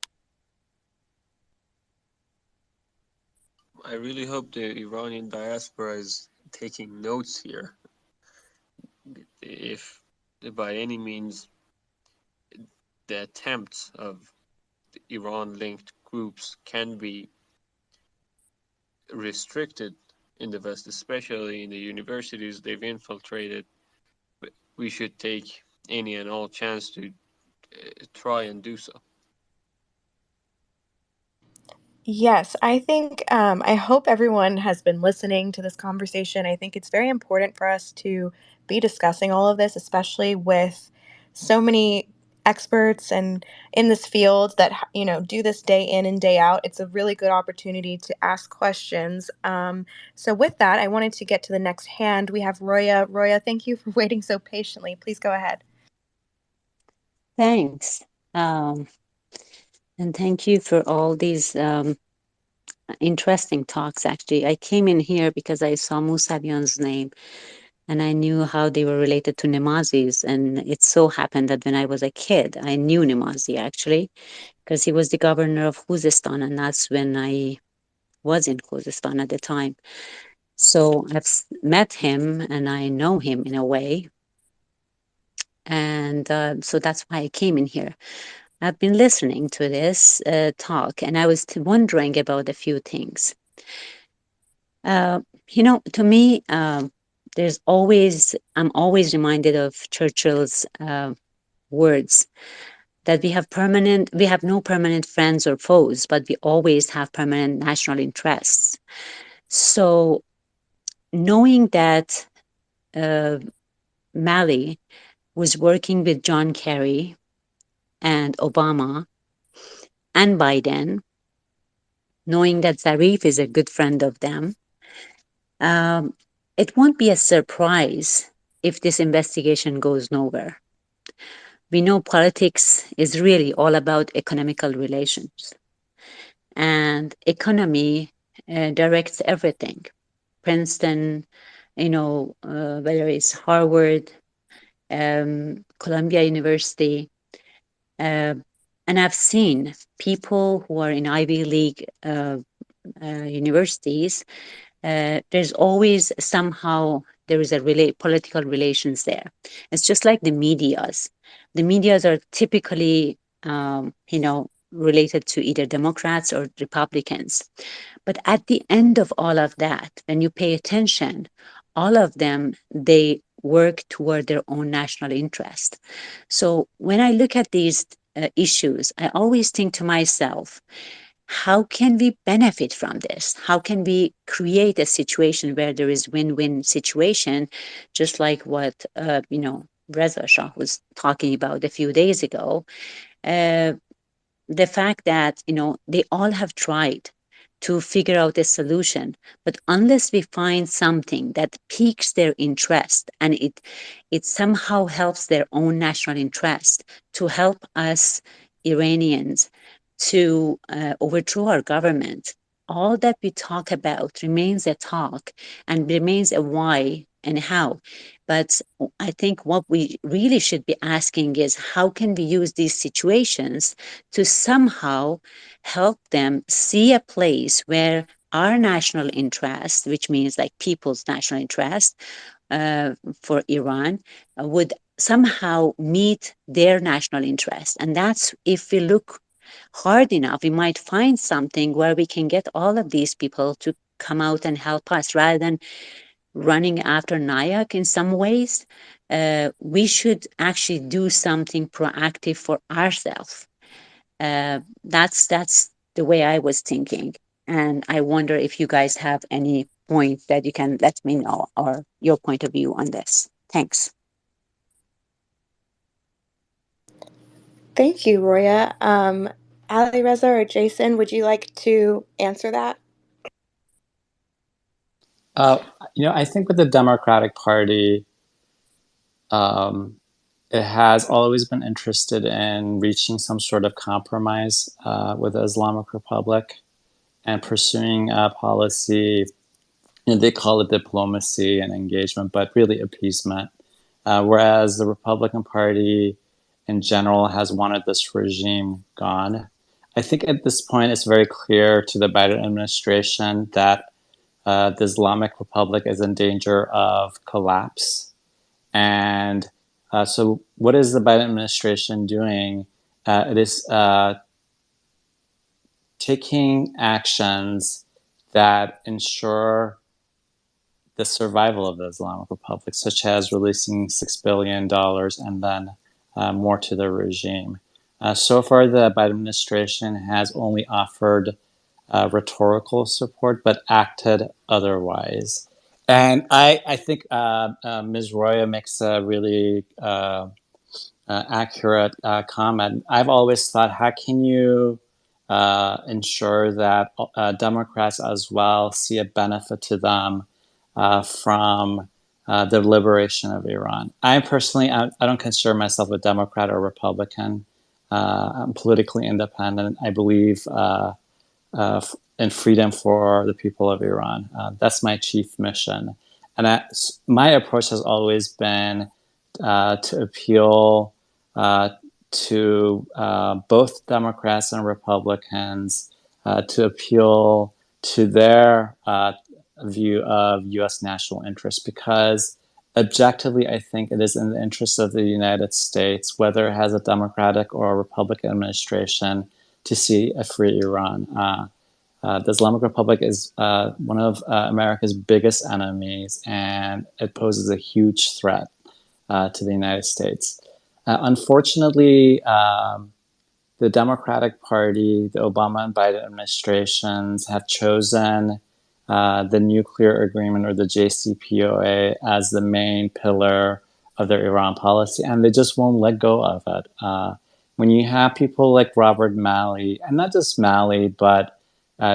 I really hope the Iranian diaspora is taking notes here. If by any means the attempts of Iran-linked groups can be restricted in the West, especially in the universities they've infiltrated, we should take any and all chance to try and do so. Yes, I think, I hope everyone has been listening to this conversation. I think it's very important for us to be discussing all of this, especially with so many experts and in this field that, do this day in and day out. It's a really good opportunity to ask questions. So with that, I wanted to get to the next hand. We have Roya. Roya, thank you for waiting so patiently. Please go ahead. Thanks. And thank you for all these interesting talks, actually. I came in here because I saw Mousavian's name and I knew how they were related to Nemazis. And it so happened that when I was a kid, I knew Nemazi, actually, because he was the governor of Khuzestan, and that's when I was in Khuzestan at the time. So I've met him and I know him in a way. And so that's why I came in here. I've been listening to this talk, and I was wondering about a few things. To me, I'm always reminded of Churchill's words that we have no permanent friends or foes, but we always have permanent national interests. So knowing that Malley was working with John Kerry and Obama and Biden, knowing that Zarif is a good friend of them, it won't be a surprise if this investigation goes nowhere. We know politics is really all about economical relations, and economy directs everything. Princeton, whether it's Harvard, Columbia University, and I've seen people who are in Ivy League universities. There's always somehow there is a political relations there. It's just like the medias. The medias are typically, related to either Democrats or Republicans. But at the end of all of that, when you pay attention, all of them, they work toward their own national interest. So when I look at these issues, I always think to myself, how can we benefit from this? How can we create a situation where there is win-win situation, just like what Reza Shah was talking about a few days ago? The fact that they all have tried to figure out a solution, but unless we find something that piques their interest and it somehow helps their own national interest to help us Iranians to overthrow our government, all that we talk about remains a talk and remains a why and how. But I think what we really should be asking is how can we use these situations to somehow help them see a place where our national interest, which means like people's national interest for Iran, would somehow meet their national interest. And that's if we look hard enough, we might find something where we can get all of these people to come out and help us rather than running after Nayak in some ways. We should actually do something proactive for ourselves. That's the way I was thinking. And I wonder if you guys have any point that you can let me know or your point of view on this. Thanks. Thank you, Roya. Ali Reza or Jason, would you like to answer that? I think with the Democratic Party, it has always been interested in reaching some sort of compromise with the Islamic Republic and pursuing a policy. They call it diplomacy and engagement, but really appeasement. Whereas the Republican Party in general has wanted this regime gone. I think at this point it's very clear to the Biden administration that the Islamic Republic is in danger of collapse. And so what is the Biden administration doing? It is taking actions that ensure the survival of the Islamic Republic, such as releasing $6 billion and then more to the regime. So far, the Biden administration has only offered rhetorical support, but acted otherwise. And I think Ms. Roya makes a really accurate comment. I've always thought, how can you ensure that Democrats as well see a benefit to them from the liberation of Iran? I personally, I don't consider myself a Democrat or Republican. I'm politically independent. I believe in freedom for the people of Iran. That's my chief mission. And my approach has always been to appeal to both Democrats and Republicans, to appeal to their view of U.S. national interest, because objectively, I think it is in the interest of the United States, whether it has a Democratic or a Republican administration, to see a free Iran. The Islamic Republic is one of America's biggest enemies, and it poses a huge threat to the United States. Unfortunately, the Democratic Party, the Obama and Biden administrations have chosen the nuclear agreement or the JCPOA as the main pillar of their Iran policy, and they just won't let go of it. When you have people like Robert Malley, and not just Malley, but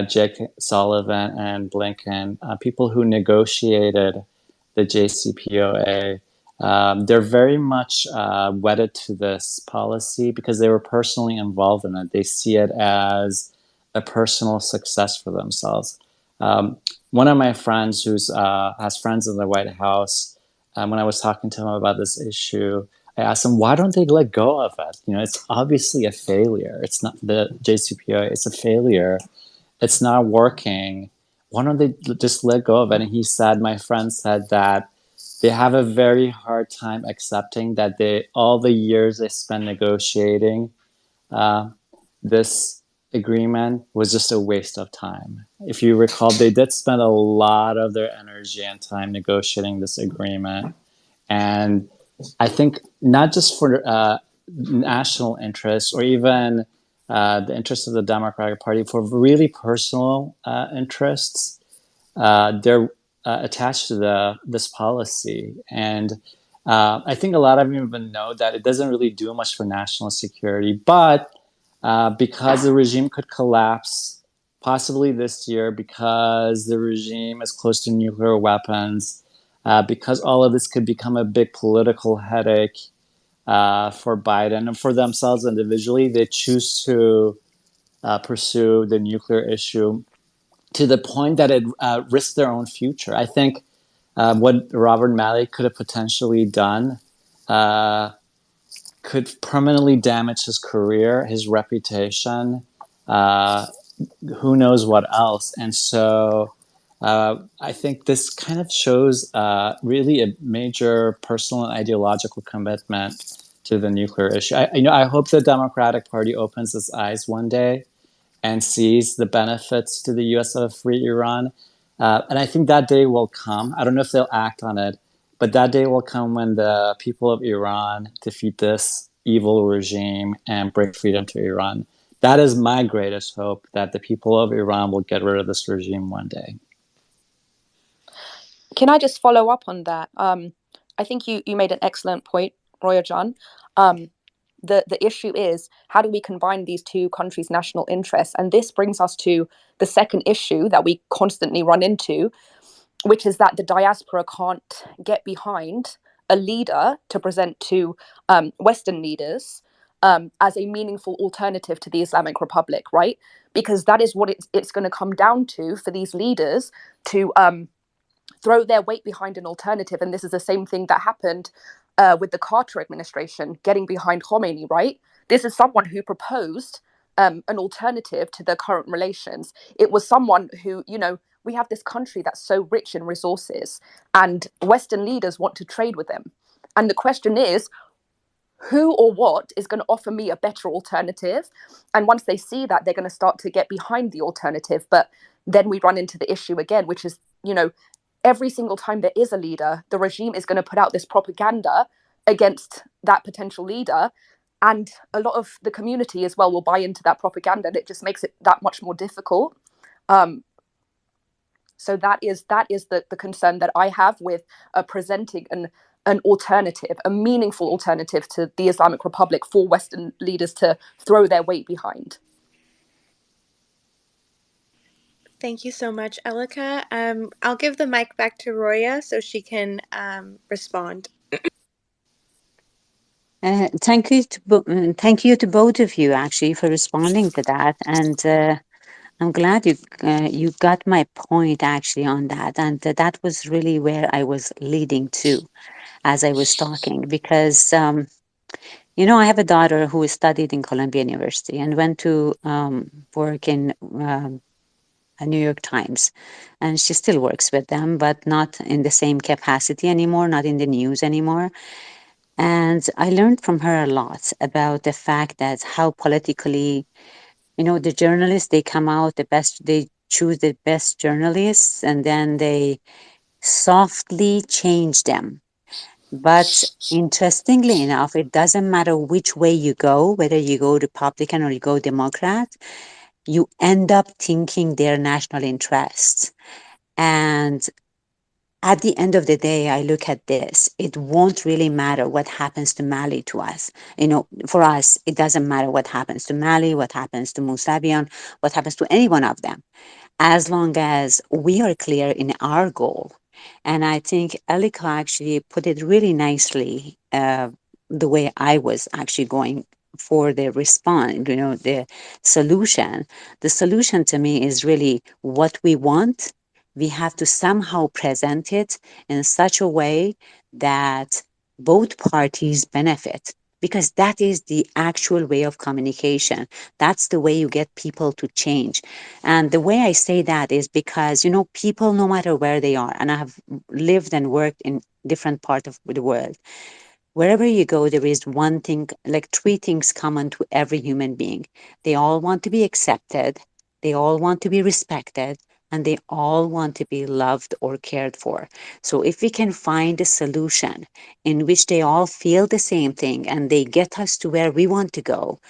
Jake Sullivan and Blinken, people who negotiated the JCPOA, they're very much wedded to this policy because they were personally involved in it. They see it as a personal success for themselves. One of my friends who's has friends in the White House, when I was talking to him about this issue, I asked him, why don't they let go of it? You know, it's obviously a failure. It's not the JCPOA, it's a failure. It's not working. Why don't they just let go of it? And he said, my friend said that they have a very hard time accepting that all the years they spent negotiating uh, this agreement was just a waste of time. If you recall, they did spend a lot of their energy and time negotiating this agreement. And I think not just for national interests or even the interests of the Democratic Party, for really personal interests, they're attached to this policy. And I think a lot of you even know that it doesn't really do much for national security, but because the regime could collapse possibly this year, because the regime is close to nuclear weapons, because all of this could become a big political headache for Biden and for themselves individually, they choose to pursue the nuclear issue to the point that it risks their own future. I think what Robert Malley could have potentially done could permanently damage his career, his reputation, uh, who knows what else. And so I think this kind of shows really a major personal and ideological commitment to the nuclear issue. I hope the Democratic Party opens its eyes one day and sees the benefits to the U.S. of a free Iran. And I think that day will come. I don't know if they'll act on it, but that day will come when the people of Iran defeat this evil regime and bring freedom to Iran. That is my greatest hope, that the people of Iran will get rid of this regime one day. Can I just follow up on that? I think you made an excellent point, Roya John. The issue is, how do we combine these two countries' national interests? And this brings us to the second issue that we constantly run into, which is that the diaspora can't get behind a leader to present to Western leaders as a meaningful alternative to the Islamic Republic, right? Because that is what it's going to come down to for these leaders to throw their weight behind an alternative. And this is the same thing that happened with the Carter administration getting behind Khomeini, right? This is someone who proposed an alternative to the current relations. It was someone who, we have this country that's so rich in resources and Western leaders want to trade with them. And the question is, who or what is going to offer me a better alternative? And once they see that, they're going to start to get behind the alternative. But then we run into the issue again, which is, every single time there is a leader, the regime is going to put out this propaganda against that potential leader. And a lot of the community as well will buy into that propaganda, and it just makes it that much more difficult. So that is the concern that I have with presenting an alternative, a meaningful alternative to the Islamic Republic for Western leaders to throw their weight behind. Thank you so much, Elika. I'll give the mic back to Roya so she can respond. Thank you to both of you actually for responding to that, and I'm glad you got my point actually on that, and that was really where I was leading to as I was talking, because I have a daughter who studied in Columbia University and went to work in a New York Times, and she still works with them, but not in the same capacity anymore, not in the news anymore. And I learned from her a lot about the fact that how politically, the journalists, they come out they choose the best journalists and then they softly change them. But interestingly enough, it doesn't matter which way you go, whether you go Republican or you go Democrat, you end up thinking their national interests. And at the end of the day, I look at this. It won't really matter what happens to Mali to us. For us, it doesn't matter what happens to Mali, what happens to Mousavian, what happens to any one of them, as long as we are clear in our goal. And I think Elika actually put it really nicely, the way I was actually going for the response, the solution. The solution to me is really what we want. We have to somehow present it in such a way that both parties benefit, because that is the actual way of communication. That's the way you get people to change. And the way I say that is because, people, no matter where they are, and I have lived and worked in different parts of the world, wherever you go, there is one thing, like three things common to every human being. They all want to be accepted, they all want to be respected, and they all want to be loved or cared for. So if we can find a solution in which they all feel the same thing and they get us to where we want to go,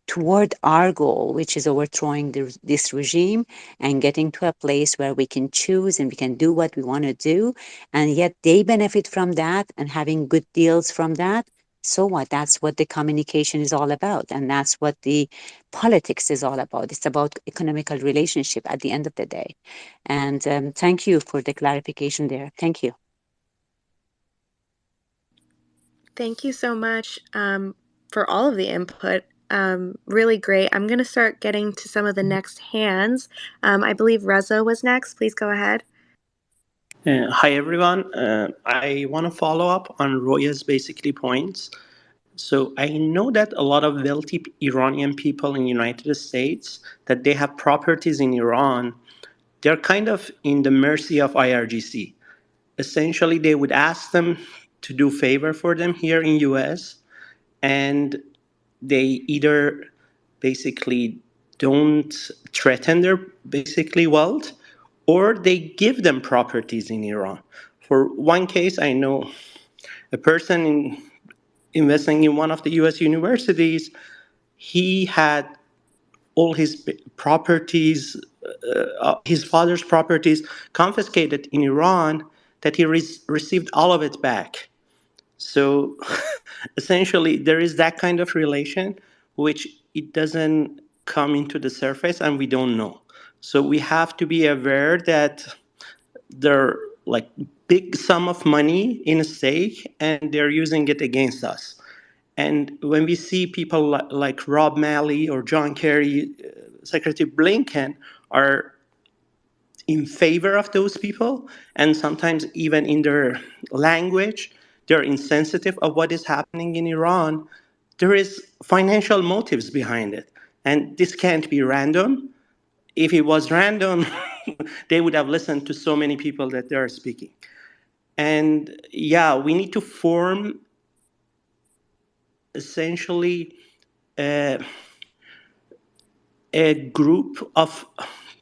toward our goal, which is overthrowing this regime and getting to a place where we can choose and we can do what we want to do, and yet they benefit from that and having good deals from that. So what? That's what the communication is all about, and that's what the politics is all about. It's about economical relationship at the end of the day. And thank you for the clarification there. Thank you. Thank you so much for all of the input. Really great. I'm going to start getting to some of the next hands. I believe Reza was next. Please go ahead. Hi everyone. I want to follow up on Roya's basically points. So I know that a lot of wealthy Iranian people in the United States that they have properties in Iran. They're kind of in the mercy of IRGC. Essentially, they would ask them to do favor for them here in US, and they either basically don't threaten their basically wealth, or they give them properties in Iran. For one case, I know a person investing in one of the US universities, he had all his properties, his father's properties confiscated in Iran, that he received all of it back. So essentially, there is that kind of relation, which it doesn't come into the surface and we don't know. So we have to be aware that there are like big sum of money in stake and they're using it against us. And when we see people like Rob Malley or John Kerry, Secretary Blinken are in favor of those people, and sometimes even in their language, they're insensitive of what is happening in Iran. There is financial motives behind it, and this can't be random. If it was random, they would have listened to so many people that they are speaking. And yeah, we need to form essentially a group of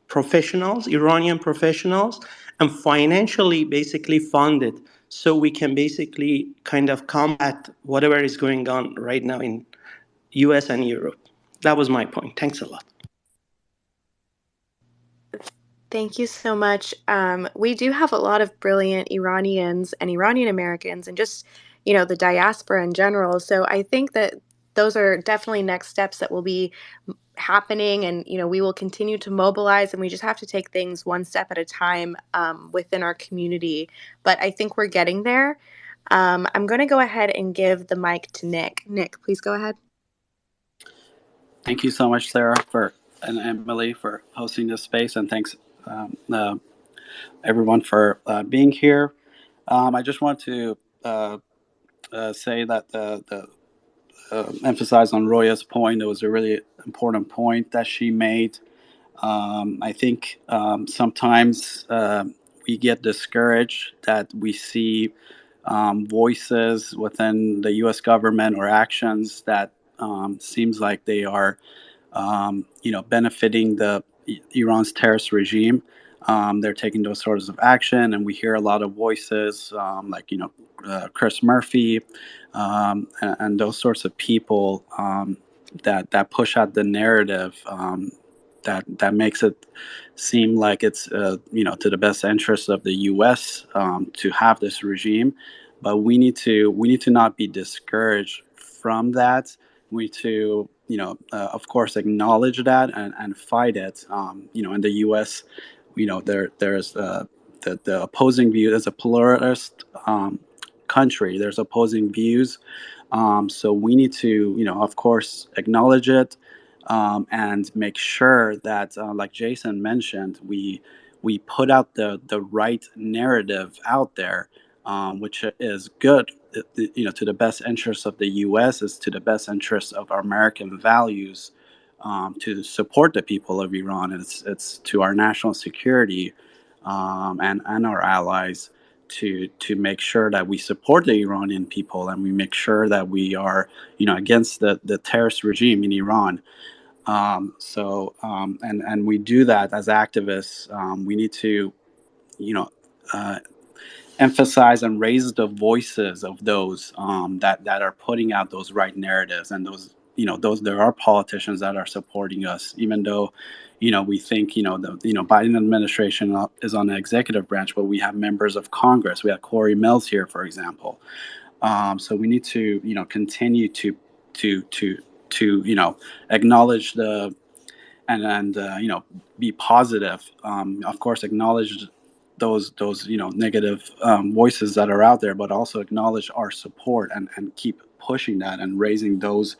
professionals, Iranian professionals, and financially basically fund it so we can basically kind of combat whatever is going on right now in US and Europe. That was my point. Thanks a lot. Thank you so much. We do have a lot of brilliant Iranians and Iranian Americans and just, the diaspora in general. So I think that those are definitely next steps that will be happening, and we will continue to mobilize, and we just have to take things one step at a time within our community. But I think we're getting there. I'm going to go ahead and give the mic to Nick. Nick, please go ahead. Thank you so much, Sarah, and Emily for hosting this space, and thanks everyone for being here. I just want to say that the emphasize on Roya's point. It was a really important point that she made. I think sometimes we get discouraged that we see voices within the U.S. government or actions that seems like they are, benefiting Iran's terrorist regime. They're taking those sorts of action, and we hear a lot of voices like Chris Murphy and those sorts of people that push out the narrative that makes it seem like it's to the best interest of the U.S. To have this regime, but we need to not be discouraged from that. We need to of course acknowledge that and fight it. In the U.S., there's the opposing view. There's a pluralist country. There's opposing views, so we need to, of course, acknowledge it, and make sure that, like Jason mentioned, we put out the right narrative out there, which is good. To the best interest of the U.S. is to the best interest of our American values, to support the people of Iran. It's to our national security, and our allies, to make sure that we support the Iranian people, and we make sure that we are against the terrorist regime in Iran. And we do that as activists. We need to you know uh, emphasize and raise the voices of those, that are putting out those right narratives, and those there are politicians that are supporting us, even though we think the Biden administration is on the executive branch, but we have members of Congress. We have Corey Mills here, for example. So we need to continue to acknowledge the and be positive. Of course, acknowledge those negative voices that are out there, but also acknowledge our support, and keep pushing that and raising those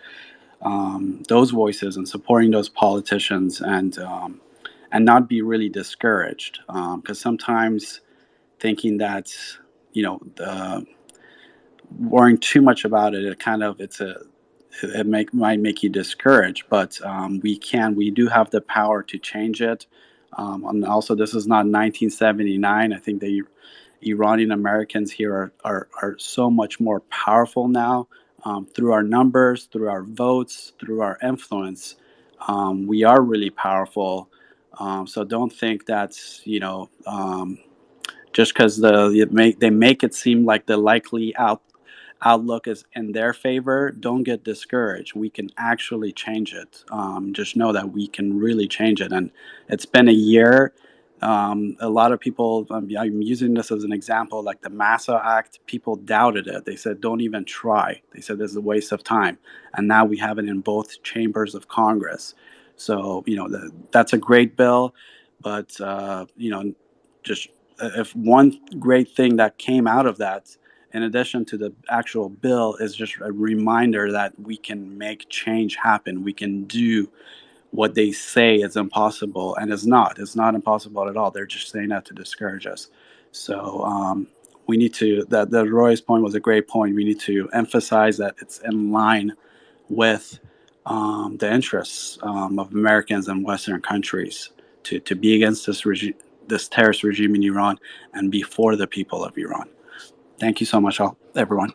voices and supporting those politicians, and not be really discouraged, because sometimes thinking that worrying too much about it, might make you discouraged. But we do have the power to change it. And also, this is not 1979. I think the Iranian Americans here are so much more powerful now, through our numbers, through our votes, through our influence. We are really powerful. So don't think that's just because they make it seem like the likely outlook is in their favor. Don't get discouraged. We can actually change it. Just know that we can really change it. And it's been a year. A lot of people, I'm using this as an example, like the Massa Act, people doubted it. They said, don't even try. They said, this is a waste of time. And now we have it in both chambers of Congress. So, that's a great bill. But, just if one great thing that came out of that, in addition to the actual bill, is just a reminder that we can make change happen. We can do what they say is impossible, and it's not. It's not impossible at all. They're just saying that to discourage us. So we need to. That Roy's point was a great point. We need to emphasize that it's in line with the interests of Americans and Western countries to be against this terrorist regime in Iran, and be for the people of Iran. Thank you so much, everyone.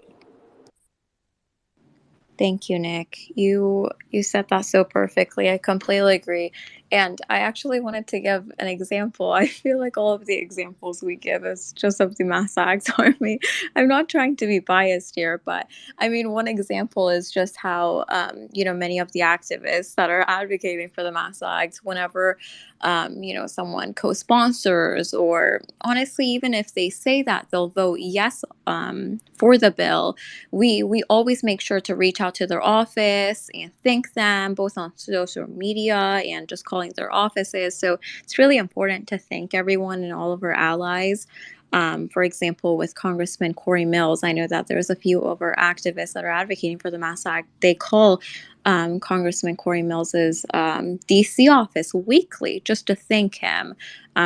Thank you, Nick. You said that so perfectly. I completely agree. And I actually wanted to give an example. I feel like all of the examples we give is just of the Mass Acts Army. I'm not trying to be biased here, but I mean, one example is just how, many of the activists that are advocating for the Mass Acts, whenever, someone co-sponsors, or honestly, even if they say that they'll vote yes for the bill, we always make sure to reach out to their office and thank them, both on social media and just calling their offices. So it's really important to thank everyone and all of our allies. For example, with Congressman Corey Mills, I know that there's a few of our activists that are advocating for the Mass Act. They call Congressman Corey Mills's DC office weekly just to thank him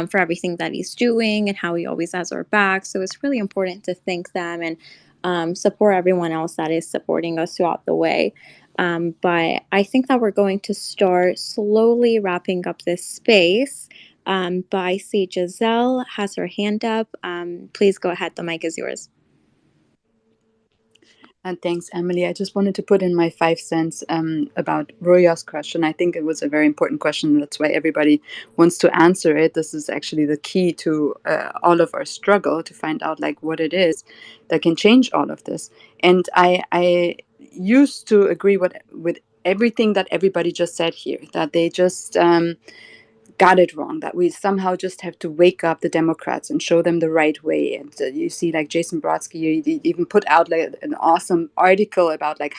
for everything that he's doing and how he always has our back. So it's really important to thank them and support everyone else that is supporting us throughout the way. But I think that we're going to start slowly wrapping up this space. But I see Giselle has her hand up. Please go ahead. The mic is yours. And thanks, Emily. I just wanted to put in my 5 cents about Roya's question. I think it was a very important question. That's why everybody wants to answer it. This is actually the key to all of our struggle, to find out like what it is that can change all of this. And I used to agree with everything that everybody just said here, that they just got it wrong, that we somehow just have to wake up the Democrats and show them the right way. And you see, like Jason Brodsky, you even put out like an awesome article about like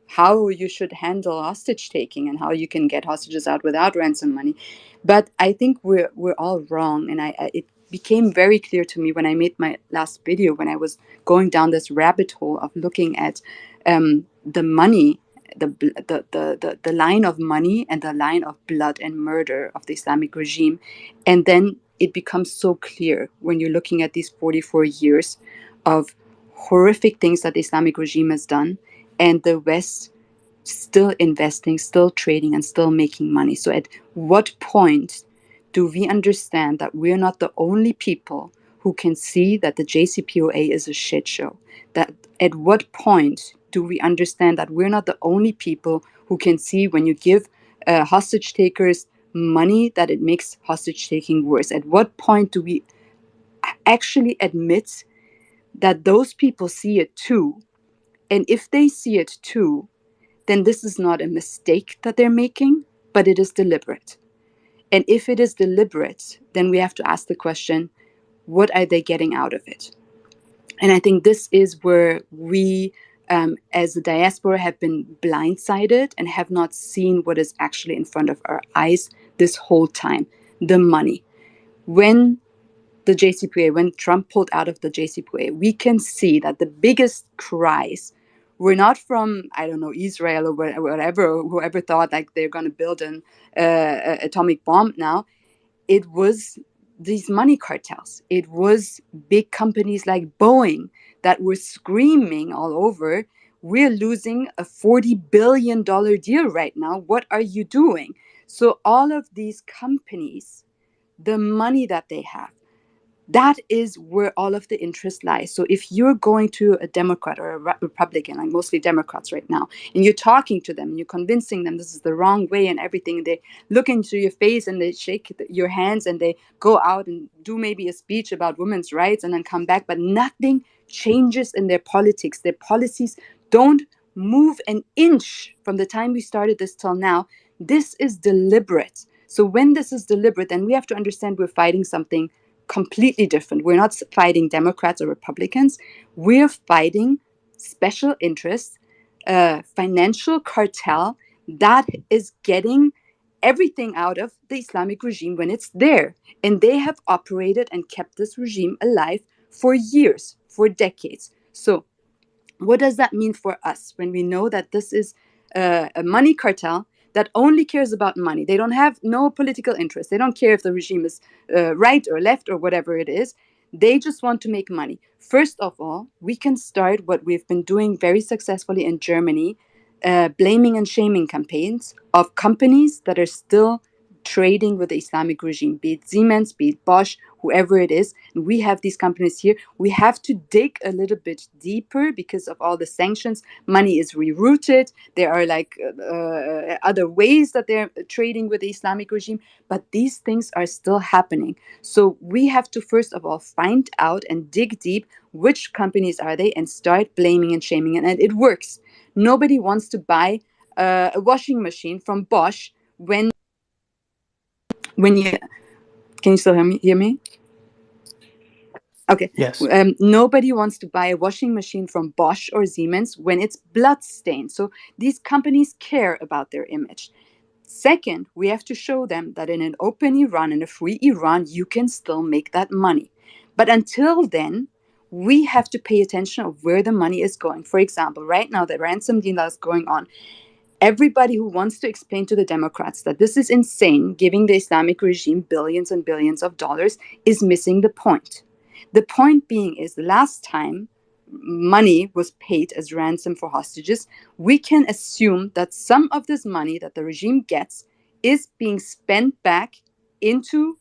how you should handle hostage taking and how you can get hostages out without ransom money. But I think we're all wrong, and it became very clear to me when I made my last video, when I was going down this rabbit hole of looking at the money, the line of money and the line of blood and murder of the Islamic regime. And then it becomes so clear when you're looking at these 44 years of horrific things that the Islamic regime has done, and the West still investing, still trading, and still making money. So at what point do we understand that we're not the only people who can see that the JCPOA is a shit show? That at what point do we understand that we're not the only people who can see when you give hostage takers money that it makes hostage taking worse? At what point do we actually admit that those people see it too? And if they see it too, then this is not a mistake that they're making, but it is deliberate. And if it is deliberate, then we have to ask the question, what are they getting out of it? And I think this is where we, as the diaspora, have been blindsided and have not seen what is actually in front of our eyes this whole time, the money. When the JCPOA, when Trump pulled out of the JCPOA, we can see that the biggest cries were not from, I don't know, Israel or whatever, whoever thought like they're going to build an atomic bomb now. It was these money cartels. It was big companies like Boeing that were screaming all over, we're losing a $40 billion deal right now. What are you doing? So all of these companies, the money that they have, that is where all of the interest lies. So if you're going to a Democrat or a Republican, like mostly Democrats right now, and you're talking to them and you're convincing them this is the wrong way and everything, and they look into your face and they shake your hands and they go out and do maybe a speech about women's rights and then come back, but nothing changes in their politics. Their policies don't move an inch from the time we started this till now. This is deliberate. So when this is deliberate, then we have to understand we're fighting something completely different. We're not fighting Democrats or Republicans. We're fighting special interests, financial cartel that is getting everything out of the Islamic regime when it's there. And they have operated and kept this regime alive for years, for decades. So what does that mean for us when we know that this is a money cartel that only cares about money? They don't have no political interest. They don't care if the regime is right or left or whatever it is. They just want to make money. First of all, we can start what we've been doing very successfully in Germany, blaming and shaming campaigns of companies that are still trading with the Islamic regime, be it Siemens, be it Bosch, whoever it is. And we have these companies here. We have to dig a little bit deeper because of all the sanctions. Money is rerouted. There are like other ways that they're trading with the Islamic regime, but these things are still happening. So we have to first of all find out and dig deep which companies are they and start blaming and shaming. And it works. Nobody wants to buy a washing machine from Bosch when you can you still hear me? Okay. Yes. Nobody wants to buy a washing machine from Bosch or Siemens when it's bloodstained. So these companies care about their image. Second, we have to show them that in an open Iran, in a free Iran, you can still make that money. But until then, we have to pay attention of where the money is going. For example, right now, the ransom deal that's going on, everybody who wants to explain to the Democrats that this is insane, giving the Islamic regime billions and billions of dollars, is missing the point. The point being is the last time money was paid as ransom for hostages, we can assume that some of this money that the regime gets is being spent back into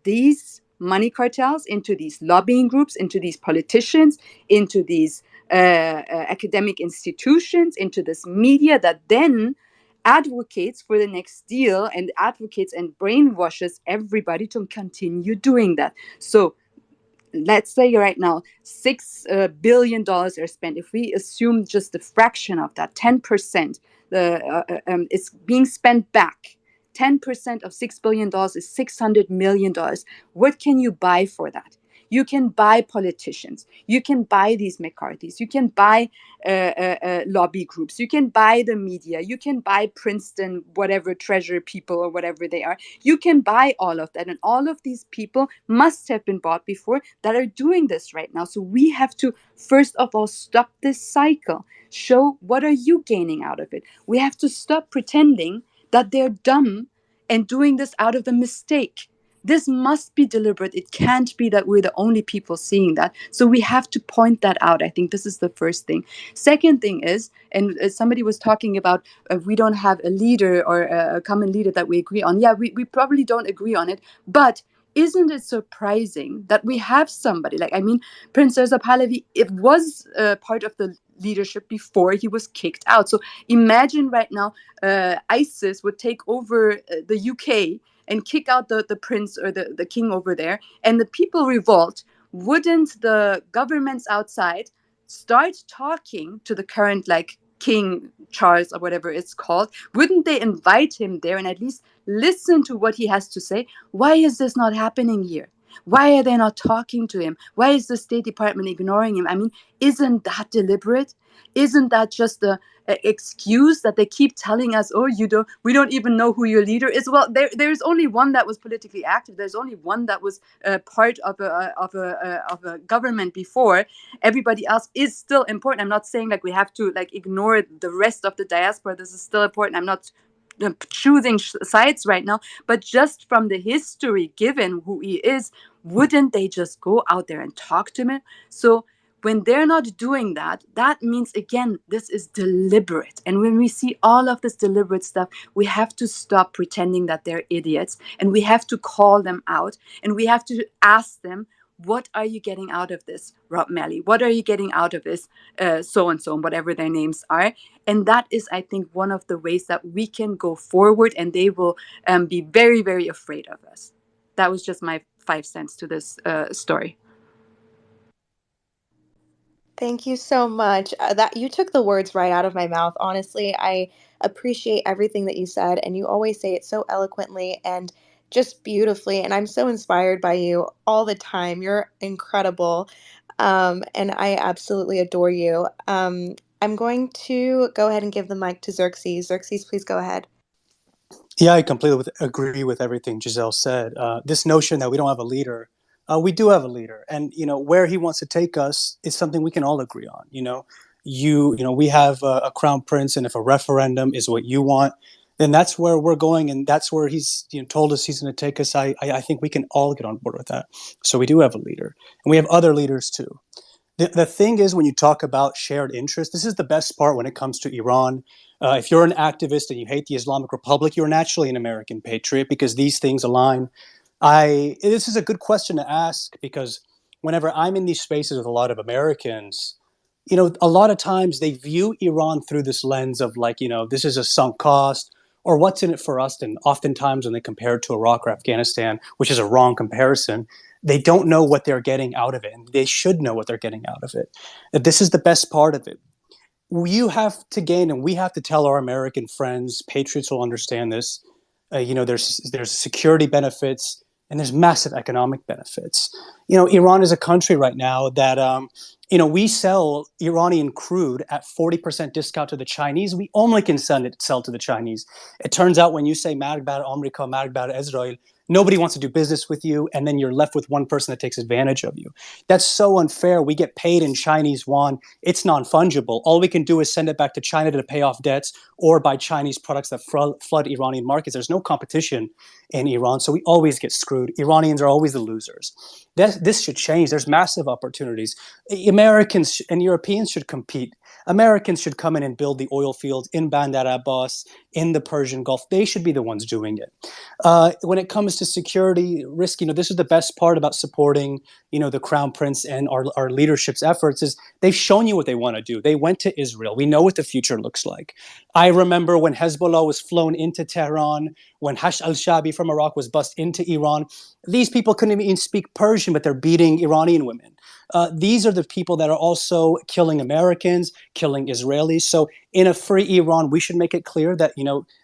these money cartels, into these lobbying groups, into these politicians, into these academic institutions, into this media that then advocates for the next deal and advocates and brainwashes everybody to continue doing that. So let's say right now $6 billion are spent. If we assume just a fraction of that, 10%, is being spent back. 10% of $6 billion is $600 million. What can you buy for that? You can buy politicians. You can buy these McCarthys. You can buy lobby groups. You can buy the media. You can buy Princeton, whatever treasure people or whatever they are. You can buy all of that. And all of these people must have been bought before that are doing this right now. So we have to, first of all, stop this cycle. Show what are you gaining out of it. We have to stop pretending that they're dumb and doing this out of a mistake. This must be deliberate. It can't be that we're the only people seeing that. So we have to point that out. I think this is the first thing. Second thing is, and somebody was talking about we don't have a leader or a common leader that we agree on. Yeah, we probably don't agree on it. But isn't it surprising that we have somebody like, I mean, Prince Reza Pahlavi, it was part of the leadership before he was kicked out. So imagine right now ISIS would take over the UK and kick out the prince or the king over there, and the people revolt. Wouldn't the governments outside start talking to the current like King Charles or whatever it's called? Wouldn't they invite him there and at least listen to what he has to say? Why is this not happening here? Why are they not talking to him? Why is the State Department ignoring him? I mean, isn't that deliberate? Isn't that just a excuse that they keep telling us? Oh, we don't even know who your leader is. Well, there's only one that was politically active. There's only one that was part of a government before. Everybody else is still important. I'm not saying like we have to like ignore the rest of the diaspora. This is still important. I'm not choosing sides right now, but just from the history given who he is, wouldn't they just go out there and talk to him? So when they're not doing that, that means, again, this is deliberate. And when we see all of this deliberate stuff, we have to stop pretending that they're idiots, and we have to call them out, and we have to ask them, what are you getting out of this, Rob Malley? What are you getting out of this, so-and-so, and whatever their names are? And that is, I think, one of the ways that we can go forward, and they will be very, very afraid of us. That was just my 5 cents to this story. Thank you so much. That you took the words right out of my mouth. Honestly, I appreciate everything that you said, and you always say it so eloquently and just beautifully. And I'm so inspired by you all the time. You're incredible, and I absolutely adore you. I'm going to go ahead and give the mic to Xerxes. Xerxes, please go ahead. Yeah, I completely agree with everything Giselle said. This notion that we don't have a leader, we do have a leader, and where he wants to take us is something we can all agree on. We have a crown prince, and if a referendum is what you want, then that's where we're going, and that's where he's told us he's going to take us. I think we can all get on board with that. So we do have a leader, and we have other leaders too. The thing is, when you talk about shared interests, this is the best part when it comes to Iran. If you're an activist and you hate the Islamic Republic, you're naturally an American patriot because these things align. This is a good question to ask because whenever I'm in these spaces with a lot of Americans, a lot of times they view Iran through this lens of like, this is a sunk cost or what's in it for us. And oftentimes when they compare it to Iraq or Afghanistan, which is a wrong comparison, they don't know what they're getting out of it. And they should know what they're getting out of it. This is the best part of it. You have to gain, and we have to tell our American friends, patriots will understand this. There's security benefits and there's massive economic benefits. Iran is a country right now that, we sell Iranian crude at 40% discount to the Chinese. We only can sell to the Chinese. It turns out when you say Margbar America, Margbar Israel, nobody wants to do business with you, and then you're left with one person that takes advantage of you. That's so unfair. We get paid in Chinese yuan. It's non-fungible. All we can do is send it back to China to pay off debts or buy Chinese products that flood Iranian markets. There's no competition in Iran, so we always get screwed. Iranians are always the losers. This should change. There's massive opportunities. Americans and Europeans should compete. Americans should come in and build the oil fields in Bandar Abbas, in the Persian Gulf. They should be the ones doing it. When it comes to security risk, this is the best part about supporting, the Crown Prince and our leadership's efforts is they've shown you what they want to do. They went to Israel. We know what the future looks like. I remember when Hezbollah was flown into Tehran, when Hash al-Shabi from Iraq was bussed into Iran. These people couldn't even speak Persian, but they're beating Iranian women. These are the people that are also killing Americans, killing Israelis. So in a free Iran, we should make it clear that,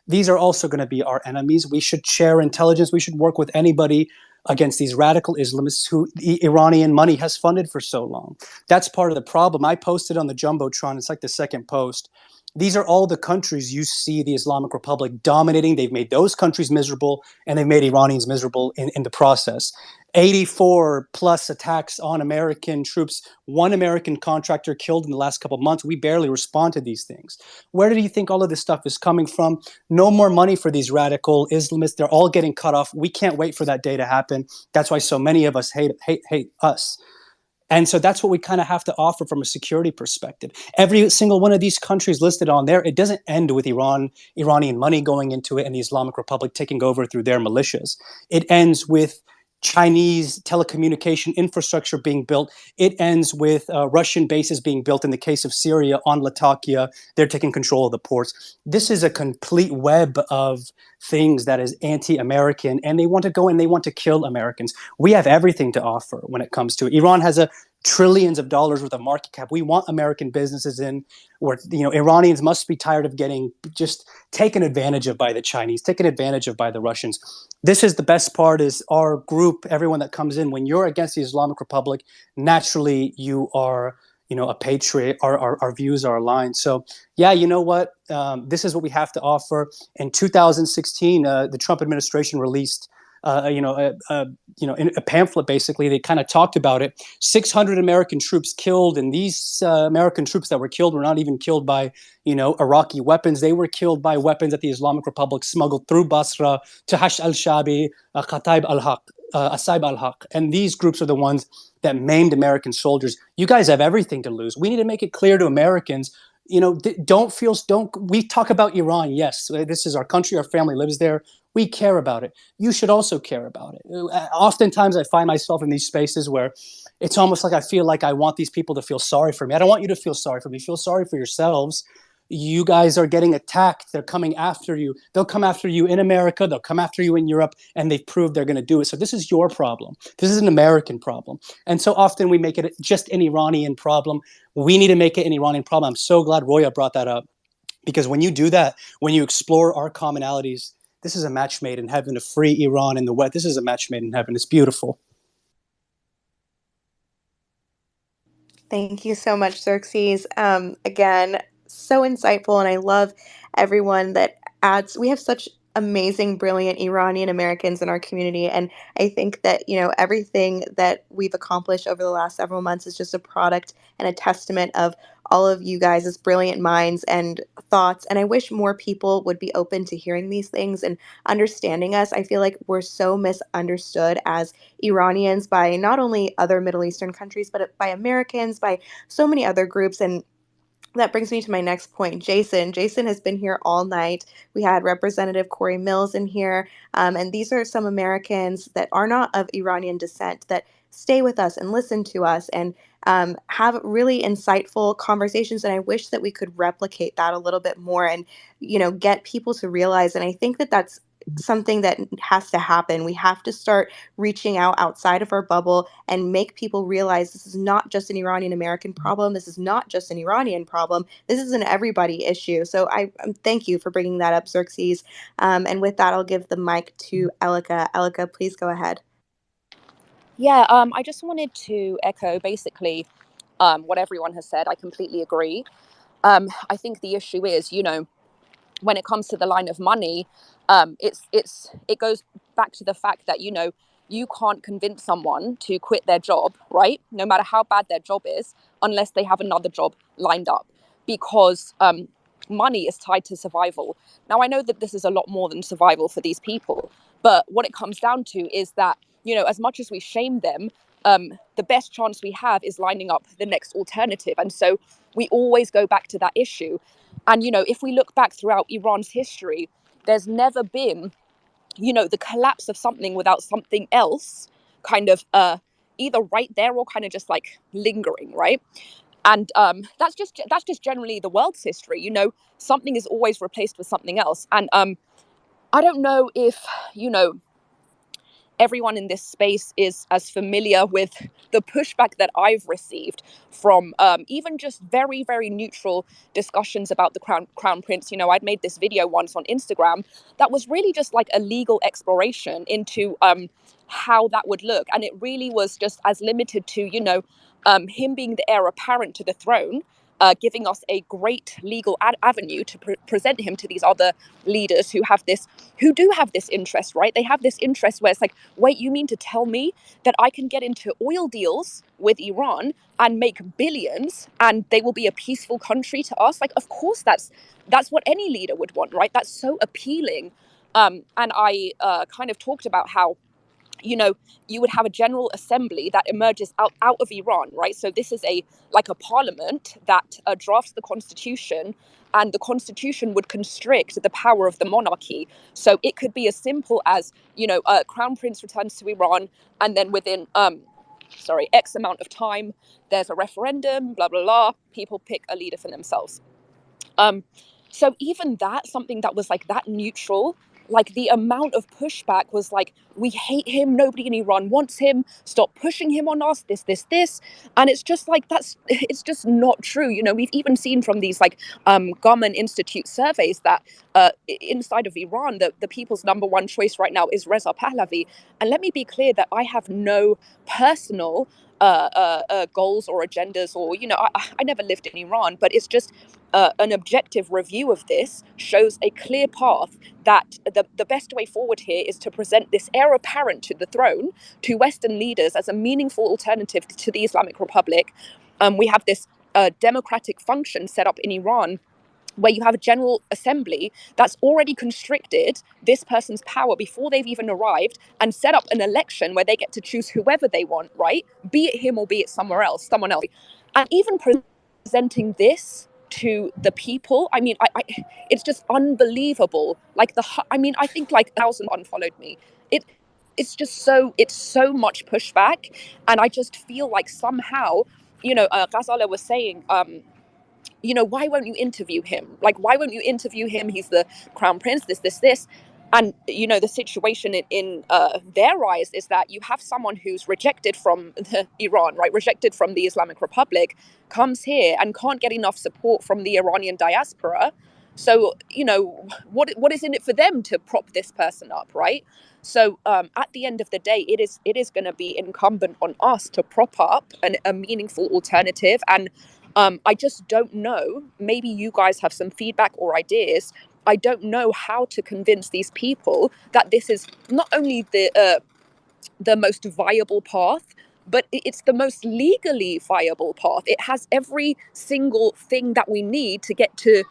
these are also going to be our enemies. We should share intelligence. We should work with anybody against these radical Islamists who the Iranian money has funded for so long. That's part of the problem. I posted on the Jumbotron. It's like the second post. These are all the countries you see the Islamic Republic dominating. They've made those countries miserable, and they've made Iranians miserable in the process. 84 plus attacks on American troops, one American contractor killed in the last couple of months. We barely respond to these things. Where do you think all of this stuff is coming from? No more money for these radical Islamists. They're all getting cut off. We can't wait for that day to happen. That's why so many of us hate us. And so that's what we kind of have to offer from a security perspective. Every single one of these countries listed on there, it doesn't end with Iranian money going into it and the Islamic Republic taking over through their militias. It ends with Chinese telecommunication infrastructure being built. It ends with Russian bases being built. In the case of Syria on Latakia, they're taking control of the ports. This is a complete web of things that is anti-American, and they want to go and they want to kill Americans. We have everything to offer when it comes to it. Iran has a trillions of dollars worth of market cap. We want American businesses in where, Iranians must be tired of getting just taken advantage of by the Chinese, taken advantage of by the Russians. This is the best part is our group, everyone that comes in, when you're against the Islamic Republic, naturally you are, a patriot. Our views are aligned. So yeah, you know what? This is what we have to offer. In 2016, the Trump administration released a pamphlet. Basically, they kind of talked about it. 600 American troops killed, and these American troops that were killed were not even killed by, Iraqi weapons. They were killed by weapons that the Islamic Republic smuggled through Basra to Hash al-Shabi, Kataib al-Haq, Asaib al-Haq. And these groups are the ones that maimed American soldiers. You guys have everything to lose. We need to make it clear to Americans, we talk about Iran. Yes, this is our country. Our family lives there. We care about it. You should also care about it. Oftentimes I find myself in these spaces where it's almost like I feel like I want these people to feel sorry for me. I don't want you to feel sorry for me. Feel sorry for yourselves. You guys are getting attacked. They're coming after you. They'll come after you in America. They'll come after you in Europe, and they've proved they're going to do it. So this is your problem. This is an American problem. And so often we make it just an Iranian problem. We need to make it an Iranian problem. I'm so glad Roya brought that up, because when you do that, when you explore our commonalities, this is a match made in heaven. A free Iran in the West. This is a match made in heaven. It's beautiful. Thank you so much, Xerxes. Again, so insightful, and I love everyone that adds. We have such amazing, brilliant Iranian Americans in our community, and I think that everything that we've accomplished over the last several months is just a product and a testament of all of you guys' as brilliant minds and thoughts. And I wish more people would be open to hearing these things and understanding us. I feel like we're so misunderstood as Iranians by not only other Middle Eastern countries, but by Americans, by so many other groups. And that brings me to my next point. Jason. Jason has been here all night. We had Representative Corey Mills in here. And these are some Americans that are not of Iranian descent that stay with us and listen to us and have really insightful conversations. And I wish that we could replicate that a little bit more and, get people to realize. And I think that that's something that has to happen. We have to start reaching out outside of our bubble and make people realize this is not just an Iranian American problem. This is not just an Iranian problem. This is an everybody issue. So I thank you for bringing that up, Xerxes. And with that, I'll give the mic to Elika. Elika, please go ahead. Yeah, I just wanted to echo basically what everyone has said. I completely agree. I think the issue is, when it comes to the line of money, it goes back to the fact that you can't convince someone to quit their job, right? No matter how bad their job is, unless they have another job lined up, because money is tied to survival. Now, I know that this is a lot more than survival for these people, but what it comes down to is that as much as we shame them, the best chance we have is lining up the next alternative. And so we always go back to that issue. And, if we look back throughout Iran's history, there's never been, the collapse of something without something else kind of either right there or kind of just like lingering, right? And that's just generally the world's history. Something is always replaced with something else. And I don't know if, everyone in this space is as familiar with the pushback that I've received from even just very, very neutral discussions about the Crown Prince. I'd made this video once on Instagram that was really just like a legal exploration into how that would look. And it really was just as limited to, him being the heir apparent to the throne, giving us a great legal avenue to present him to these other leaders who do have this interest, right? They have this interest where it's like, wait, you mean to tell me that I can get into oil deals with Iran and make billions and they will be a peaceful country to us? Like, of course, that's what any leader would want, right? That's so appealing. And I kind of talked about how, you would have a general assembly that emerges out of Iran, right? So this is a parliament that drafts the constitution, and the constitution would constrict the power of the monarchy. So it could be as simple as, a crown prince returns to Iran, and then within X amount of time, there's a referendum, blah, blah, blah. People pick a leader for themselves. So even that, something that was like that neutral, like the amount of pushback was like, we hate him, nobody in Iran wants him, stop pushing him on us, this. And it's just like, it's just not true. We've even seen from these Garment Institute surveys that inside of Iran, the people's number one choice right now is Reza Pahlavi. And let me be clear that I have no personal goals or agendas, or I never lived in Iran, but it's just an objective review of this shows a clear path that the best way forward here is to present this heir apparent to the throne to Western leaders as a meaningful alternative to the Islamic Republic. We have this democratic function set up in Iran where you have a general assembly that's already constricted this person's power before they've even arrived and set up an election where they get to choose whoever they want, right? Be it him or be it someone else. And even presenting this to the people, I mean, it's just unbelievable. I think 1,000 unfollowed me. It's so much pushback. And I just feel like somehow, Ghazala was saying, why won't you interview him? Like, why won't you interview him? He's the crown prince, this. And, the situation in their eyes is that you have someone who's rejected from Iran, right? Rejected from the Islamic Republic, comes here and can't get enough support from the Iranian diaspora. So, what is in it for them to prop this person up, right? So at the end of the day, it is going to be incumbent on us to prop up a meaningful alternative. And I just don't know. Maybe you guys have some feedback or ideas. I don't know how to convince these people that this is not only the most viable path, but it's the most legally viable path. It has every single thing that we need to get to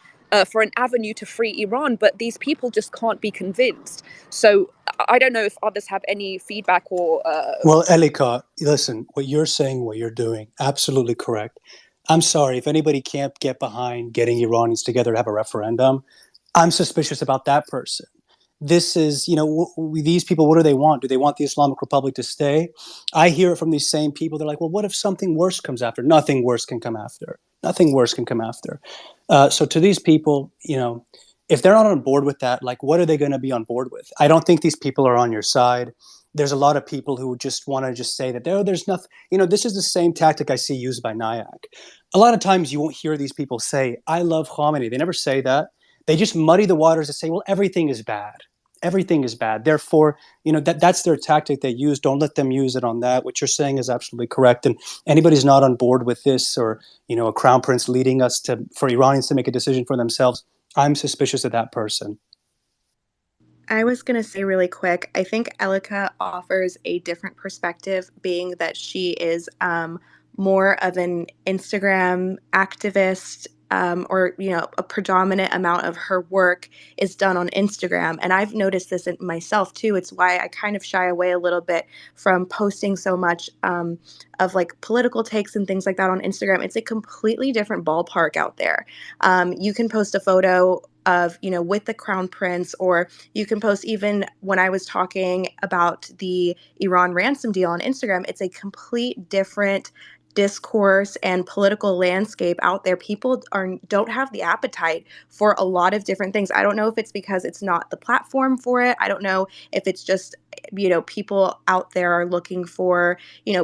for an avenue to free Iran, but these people just can't be convinced. So I don't know if others have any feedback or... Well, Elika, listen, what you're saying, what you're doing, absolutely correct. I'm sorry, if anybody can't get behind getting Iranians together to have a referendum, I'm suspicious about that person. This is, these people, what do they want? Do they want the Islamic Republic to stay? I hear it from these same people. They're like, well, what if something worse comes after? Nothing worse can come after. Nothing worse can come after. So to these people, if they're not on board with that, like, what are they going to be on board with? I don't think these people are on your side. There's a lot of people who just want to just say that, there's nothing, this is the same tactic I see used by Nyack. A lot of times you won't hear these people say, I love Khamenei. They never say that. They just muddy the waters and say, well, everything is bad. Everything is bad. Therefore, that's their tactic they use. Don't let them use it on that. What you're saying is absolutely correct. And anybody's not on board with this, or, a crown prince leading us for Iranians to make a decision for themselves, I'm suspicious of that person. I was going to say really quick, I think Elika offers a different perspective, being that she is more of an Instagram activist or a predominant amount of her work is done on Instagram. And I've noticed this in myself too. It's why I kind of shy away a little bit from posting so much of like political takes and things like that on Instagram. It's a completely different ballpark out there. You can post a photo of, with the crown prince, or you can post, even when I was talking about the Iran ransom deal on Instagram, it's a complete different discourse and political landscape out there. People don't have the appetite for a lot of different things. I don't know if it's because it's not the platform for it. I don't know if it's just, people out there are looking for,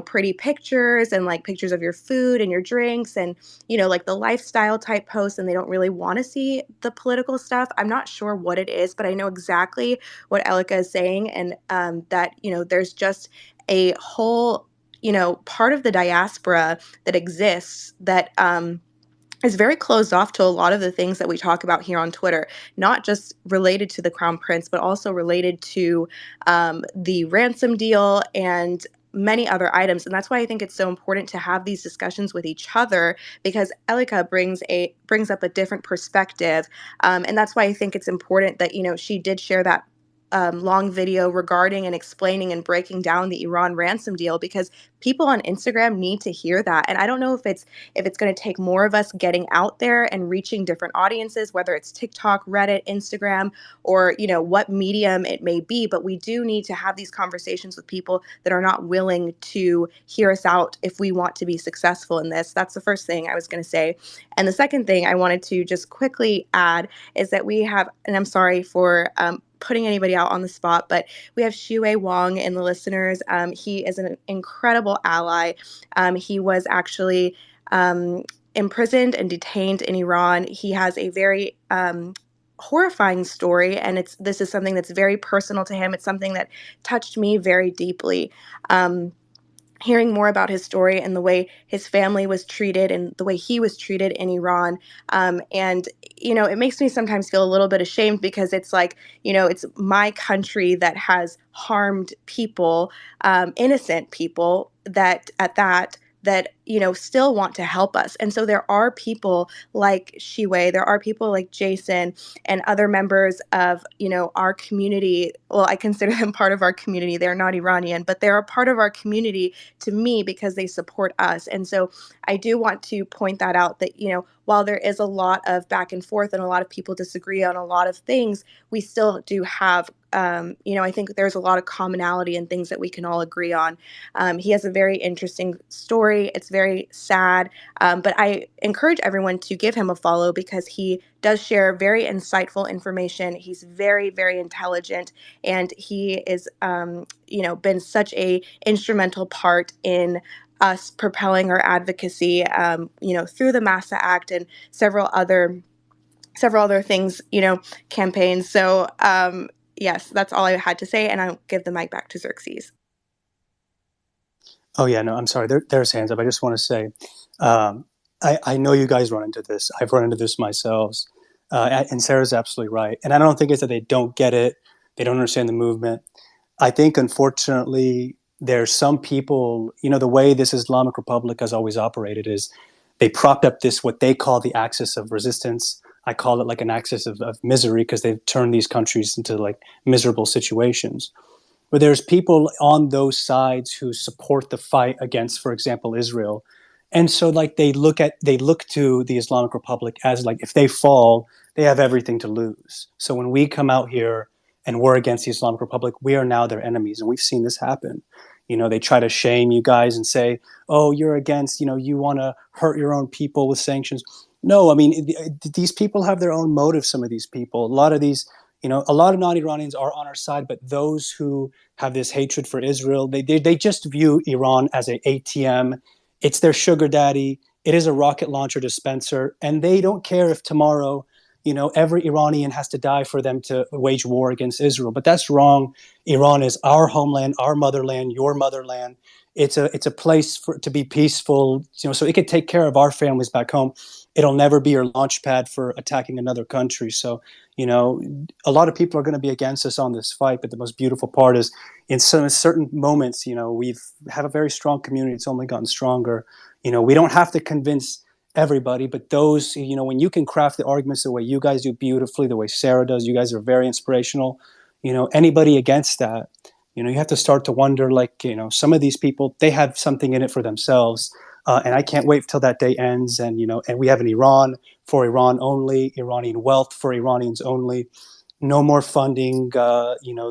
pretty pictures and like pictures of your food and your drinks and, like the lifestyle type posts, and they don't really want to see the political stuff. I'm not sure what it is, but I know exactly what Elika is saying, and that, there's just a whole, part of the diaspora that exists that is very closed off to a lot of the things that we talk about here on Twitter, not just related to the Crown Prince, but also related to the ransom deal and many other items. And that's why I think it's so important to have these discussions with each other, because Elika brings up a different perspective. And that's why I think it's important that, she did share that long video regarding and explaining and breaking down the Iran ransom deal, because people on Instagram need to hear that. And I don't know if it's going to take more of us getting out there and reaching different audiences, whether it's TikTok, Reddit, Instagram, or what medium it may be, but we do need to have these conversations with people that are not willing to hear us out if we want to be successful in this. That's the first thing I was going to say. And the second thing I wanted to just quickly add is that we have, and I'm sorry for putting anybody out on the spot, but we have Xue Wang in the listeners. He is an incredible ally. He was actually imprisoned and detained in Iran. He has a very horrifying story, and this is something that's very personal to him. It's something that touched me very deeply. Hearing more about his story and the way his family was treated and the way he was treated in Iran. And, it makes me sometimes feel a little bit ashamed, because it's like, it's my country that has harmed people, innocent people that still want to help us. And so there are people like Shiwei, there are people like Jason and other members of, our community. Well, I consider them part of our community. They're not Iranian, but they're a part of our community to me because they support us. And so I do want to point that out, that, while there is a lot of back and forth and a lot of people disagree on a lot of things, we still do have, I think there's a lot of commonality and things that we can all agree on. He has a very interesting story. It's very sad, but I encourage everyone to give him a follow, because he does share very insightful information. He's very, very intelligent, and he is, been such a instrumental part in us propelling our advocacy, through the Massa Act and several other things, campaigns. So, yes, that's all I had to say, and I'll give the mic back to Xerxes. Oh yeah, no, I'm sorry. There's hands up. I just want to say, I know you guys run into this. I've run into this myself, and Sarah's absolutely right. And I don't think it's that they don't get it, they don't understand the movement. I think, unfortunately, there's some people. The way this Islamic Republic has always operated is they propped up this what they call the axis of resistance. I call it like an axis of misery, because they've turned these countries into like miserable situations. But there's people on those sides who support the fight against, for example, Israel. And so like they look to the Islamic Republic as like, if they fall, they have everything to lose. So when we come out here and we're against the Islamic Republic, we are now their enemies. And we've seen this happen. They try to shame you guys and say, oh, you're against, you want to hurt your own people with sanctions. No, I mean, these people have their own motives, some of these people. A lot of non-Iranians are on our side, but those who have this hatred for Israel, they just view Iran as an ATM. It's their sugar daddy. It is a rocket launcher dispenser. And they don't care if tomorrow, every Iranian has to die for them to wage war against Israel. But that's wrong. Iran is our homeland, our motherland, your motherland. It's a place to be peaceful, so it could take care of our families back home. It'll never be your launch pad for attacking another country. So, a lot of people are going to be against us on this fight. But the most beautiful part is in certain moments, we have a very strong community. It's only gotten stronger. We don't have to convince everybody, but those, when you can craft the arguments the way you guys do beautifully, the way Sarah does, you guys are very inspirational. Anybody against that, you have to start to wonder, like, some of these people, they have something in it for themselves. And I can't wait till that day ends. And, and we have an Iran for Iran only, Iranian wealth for Iranians only. No more funding,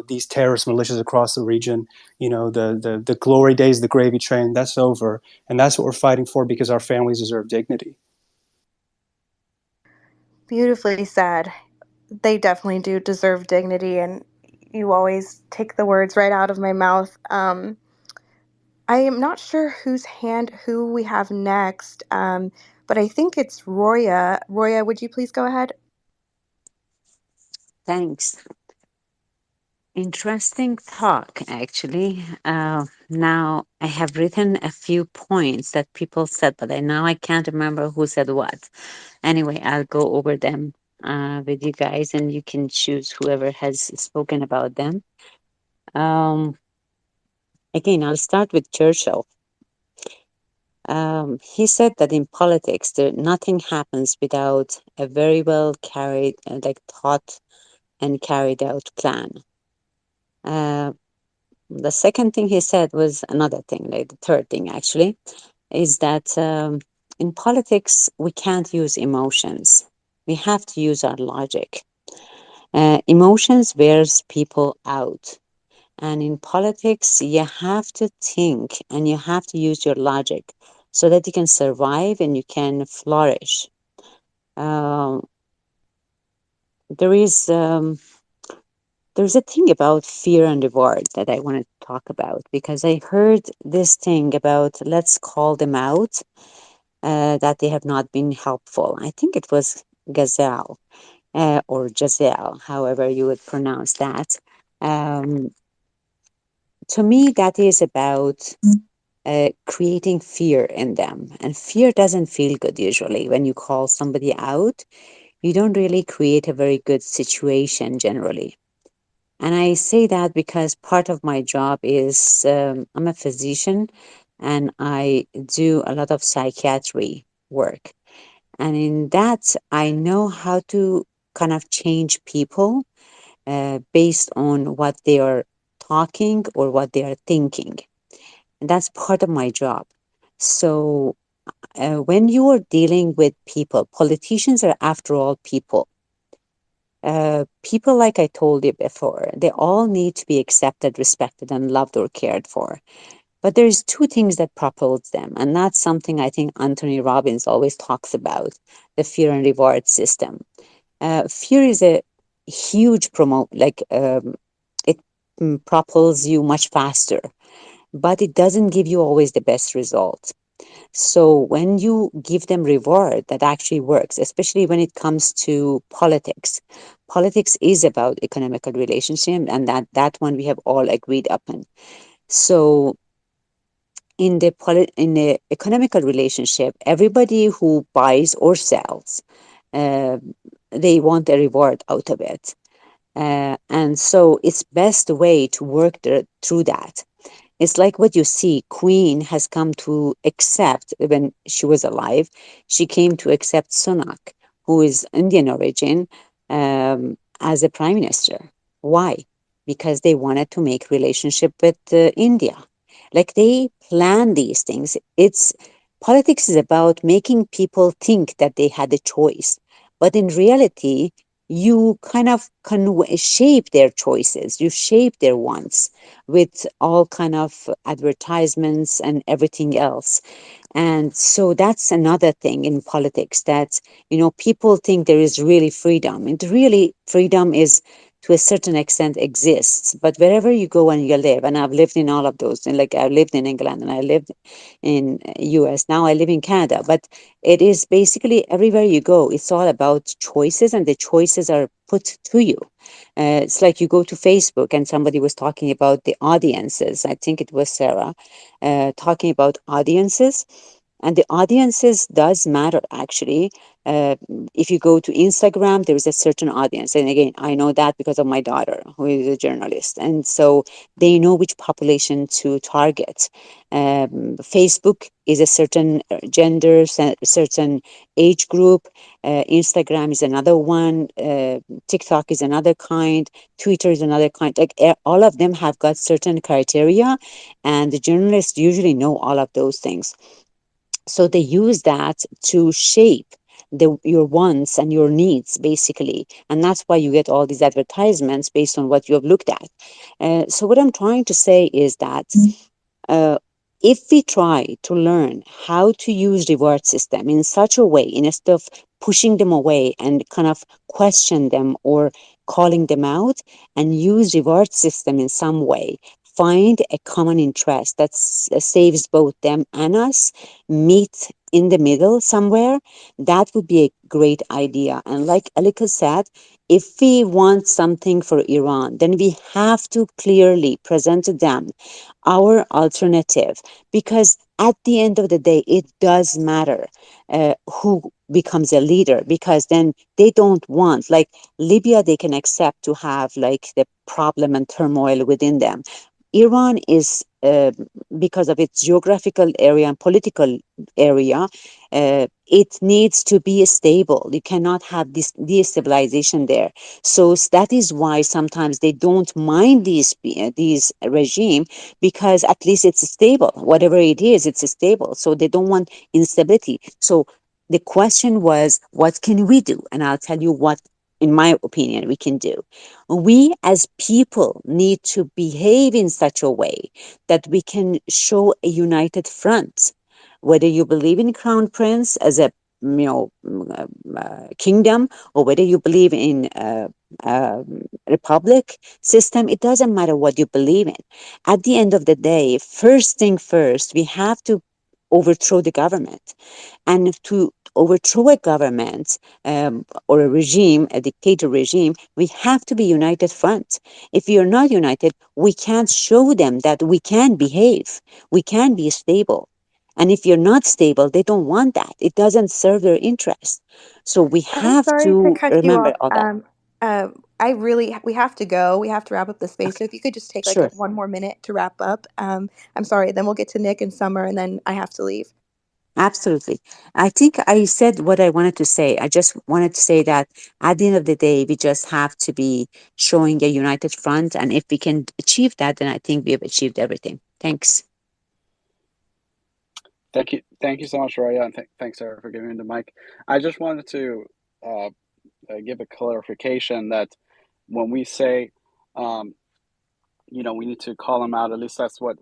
these terrorist militias across the region. The glory days, the gravy train, that's over. And that's what we're fighting for, because our families deserve dignity. Beautifully said. They definitely do deserve dignity, and you always take the words right out of my mouth. I am not sure who we have next, but I think it's Roya. Roya, would you please go ahead? Thanks. Interesting talk, actually. Now I have written a few points that people said, but now I can't remember who said what. Anyway, I'll go over them with you guys, and you can choose whoever has spoken about them. Again, I'll start with Churchill. He said that in politics, nothing happens without a very well carried, thought and carried out plan. The second thing he said was another thing, like the third thing actually, is that in politics, we can't use emotions. We have to use our logic. Emotions wears people out. And in politics, you have to think and you have to use your logic so that you can survive and you can flourish. Um, there is there's a thing about fear and reward that I want to talk about, because I heard this thing about let's call them out, that they have not been helpful. I think it was Gazelle, or Giselle, however you would pronounce that. Um, to me, that is about creating fear in them. And fear doesn't feel good usually. When you call somebody out, you don't really create a very good situation generally. And I say that because part of my job is I'm a physician and I do a lot of psychiatry work. And in that, I know how to kind of change people based on what they are talking or what they are thinking. And that's part of my job. So when you are dealing with people, politicians are, after all, people. People, like I told you before, they all need to be accepted, respected, and loved or cared for. But there's two things that propels them, and that's something I think Anthony Robbins always talks about: the fear and reward system. Fear is a huge it propels you much faster, but it doesn't give you always the best results. So when you give them reward that actually works, especially when it comes to politics is about economical relationship, and that one we have all agreed upon. So in the economical relationship, everybody who buys or sells, uh, they want a reward out of it. And so it's best way to work through that. It's like what you see, Queen has come to accept, when she was alive, she came to accept Sunak, who is Indian origin, as a prime minister. Why? Because they wanted to make relationship with India. Like they plan these things. It's politics is about making people think that they had a choice, but in reality, you kind of shape their choices. You shape their wants with all kind of advertisements and everything else. And so that's another thing in politics, that people think there is really freedom, and really freedom is to a certain extent exists, but wherever you go and you live, and I've lived in all of those, and like I lived in England and I lived in US, now I live in Canada, but it is basically everywhere you go, it's all about choices, and the choices are put to you. It's like you go to Facebook and somebody was talking about the audiences. I think it was Sarah talking about audiences. And the audiences does matter actually. uh, if you go to Instagram, there is a certain audience, and again, I know that because of my daughter who is a journalist, and so they know which population to target. Facebook is a certain gender, certain age group. Instagram is another one. TikTok is another kind. Twitter is another kind. Like all of them have got certain criteria, and the journalists usually know all of those things. So they use that to shape your wants and your needs, basically, and that's why you get all these advertisements based on what you have looked at. So what I'm trying to say is that uh, if we try to learn how to use reward system in such a way, instead of pushing them away and kind of question them or calling them out, and use reward system in some way, find a common interest that saves both them and us, meet in the middle somewhere, that would be a great idea. And like Alika said, if we want something for Iran, then we have to clearly present to them our alternative, because at the end of the day it does matter who becomes a leader, because then they don't want, like Libya, they can accept to have like the problem and turmoil within them. Iran is because of its geographical area and political area, it needs to be stable. You cannot have this destabilization there. So that is why sometimes they don't mind these regime, because at least it's stable. Whatever it is, it's stable. So they don't want instability. So the question was, what can we do? And I'll tell you what, in my opinion, we can do. We as people need to behave in such a way that we can show a united front. Whether you believe in Crown Prince as a kingdom, or whether you believe in uh, republic system, it doesn't matter what you believe in. At the end of the day, first thing first, we have to overthrow the government. And to overthrow a government or a regime, a dictator regime, we have to be united front. If we are not united, we can't show them that we can behave, we can be stable. And if you're not stable, they don't want that. It doesn't serve their interest. So we I'm have sorry to to cut you remember off. all that. Uh, I really, we have to go. We have to wrap up the space. So Okay, if you could just take like sure. one more minute to wrap up. I'm sorry. Then we'll get to Nick and Summer, and then I have to leave. Absolutely. I think I said what I wanted to say. I just wanted to say that at the end of the day, we just have to be showing a united front. And if we can achieve that, then I think we have achieved everything. Thanks. Thank you so much, Roya, and thanks, Sarah, for giving me the mic. I just wanted to uh, give a clarification that when we say, um, we need to call them out. At least that's what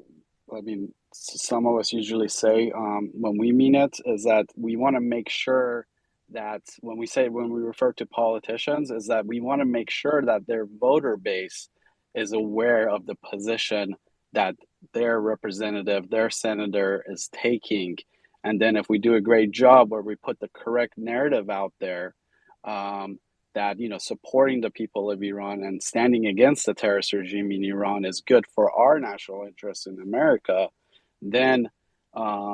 I mean. Some of us usually say when we mean it is that we want to make sure that when we refer to politicians, is that we want to make sure that their voter base is aware of the position that their representative, their senator is taking. And then if we do a great job where we put the correct narrative out there, um, that supporting the people of Iran and standing against the terrorist regime in Iran is good for our national interests in America, then they're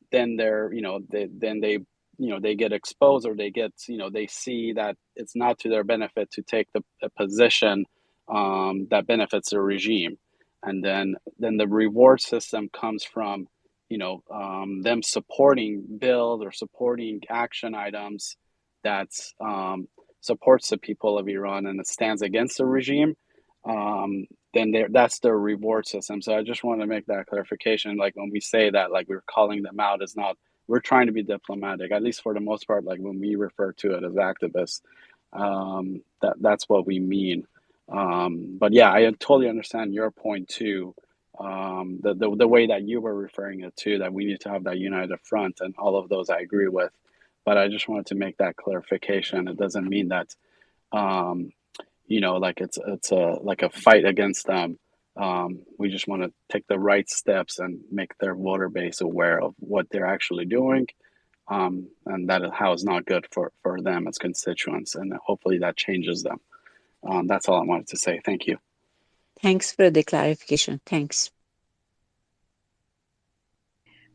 then they get exposed, or they get they see that it's not to their benefit to take a position that benefits the regime. And then the reward system comes from them supporting bills or supporting action items that's supports the people of Iran and it stands against the regime. Then that's their reward system. So I just want to make that clarification. Like when we say that, like we're calling them out, is not, we're trying to be diplomatic, at least for the most part. Like when we refer to it as activists, that's what we mean. But yeah, I totally understand your point too. The way that you were referring it to, that we need to have that united front, and all of those I agree with. But I just wanted to make that clarification. It doesn't mean that um, like it's a like a fight against them. We just want to take the right steps and make their voter base aware of what they're actually doing, and that how it's not good for them as constituents, and hopefully that changes them. That's all I wanted to say. Thank you. Thanks for the clarification. Thanks.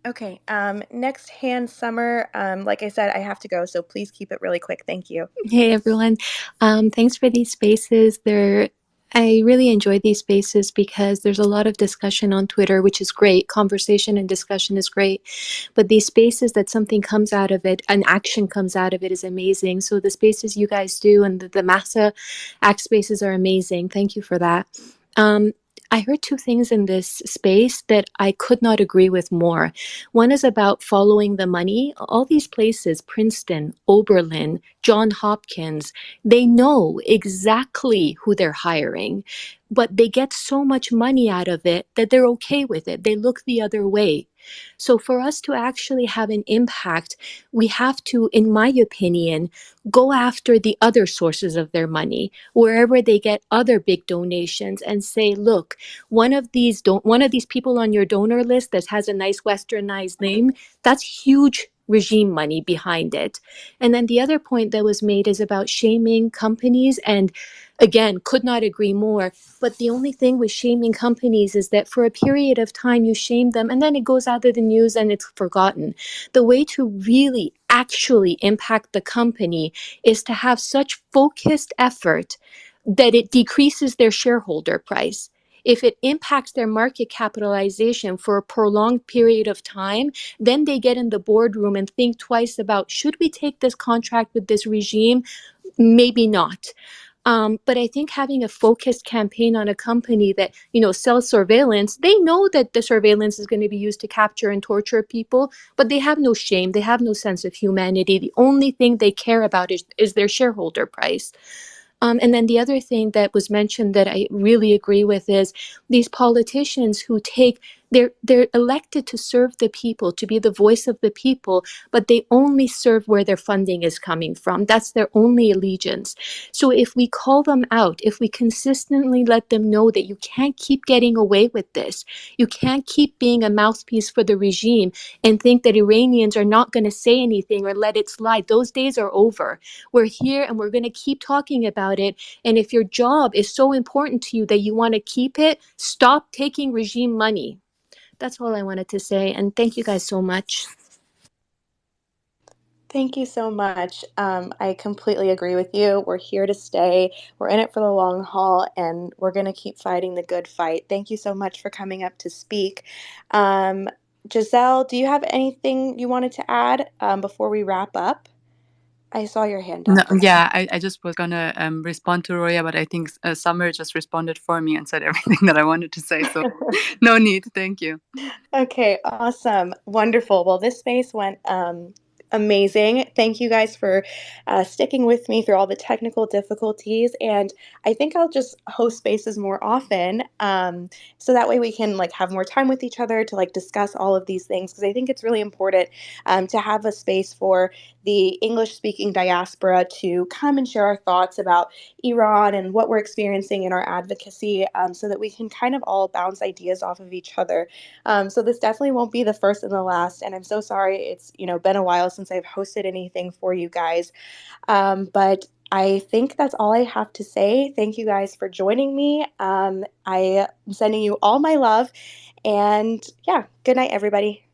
Okay. Next hand, Summer. Like I said, I have to go, so please keep it really quick. Thank you. Hey everyone. Thanks for these spaces. I really enjoy these spaces because there's a lot of discussion on Twitter, which is great. Conversation and discussion is great. But these spaces that something comes out of it, an action comes out of it is amazing. So the spaces you guys do and the Massa Act spaces are amazing. Thank you for that. I heard two things in this space that I could not agree with more. One is about following the money. All these places, Princeton, Oberlin, John Hopkins, they know exactly who they're hiring, but they get so much money out of it that they're okay with it. They look the other way. So for us to actually have an impact, we have to, in my opinion, go after the other sources of their money, wherever they get other big donations, and say, look, one of these people on your donor list that has a nice westernized name, that's huge regime money behind it. And then the other point that was made is about shaming companies, and again, could not agree more. But the only thing with shaming companies is that for a period of time you shame them and then it goes out of the news and it's forgotten. The way to really actually impact the company is to have such focused effort that it decreases their shareholder price. If it impacts their market capitalization for a prolonged period of time, then they get in the boardroom and think twice about, should we take this contract with this regime? Maybe not. But I think having a focused campaign on a company that, sells surveillance, they know that the surveillance is going to be used to capture and torture people, but they have no shame. They have no sense of humanity. The only thing they care about is their shareholder price. And then the other thing that was mentioned that I really agree with is these politicians who they're elected to serve the people, to be the voice of the people, but they only serve where their funding is coming from. That's their only allegiance. So if we call them out, if we consistently let them know that you can't keep getting away with this, you can't keep being a mouthpiece for the regime and think that Iranians are not going to say anything or let it slide. Those days are over. We're here and we're going to keep talking about it. And if your job is so important to you that you want to keep it, stop taking regime money. That's all I wanted to say. And thank you guys so much. Thank you so much. I completely agree with you. We're here to stay. We're in it for the long haul, and we're going to keep fighting the good fight. Thank you so much for coming up to speak. Giselle, do you have anything you wanted to add before we wrap up? I saw your hand up. No, yeah, I just was gonna respond to Roya, but I think Summer just responded for me and said everything that I wanted to say. So no need. Thank you. Okay, awesome. Wonderful. Well, this space went amazing. Thank you guys for sticking with me through all the technical difficulties. And I think I'll just host spaces more often, so that way we can have more time with each other to discuss all of these things, because I think it's really important to have a space for the English speaking diaspora to come and share our thoughts about Iran and what we're experiencing in our advocacy, so that we can kind of all bounce ideas off of each other. So this definitely won't be the first and the last, and I'm so sorry it's been a while since I've hosted anything for you guys. But I think that's all I have to say. Thank you guys for joining me. I am sending you all my love, and yeah, good night, everybody.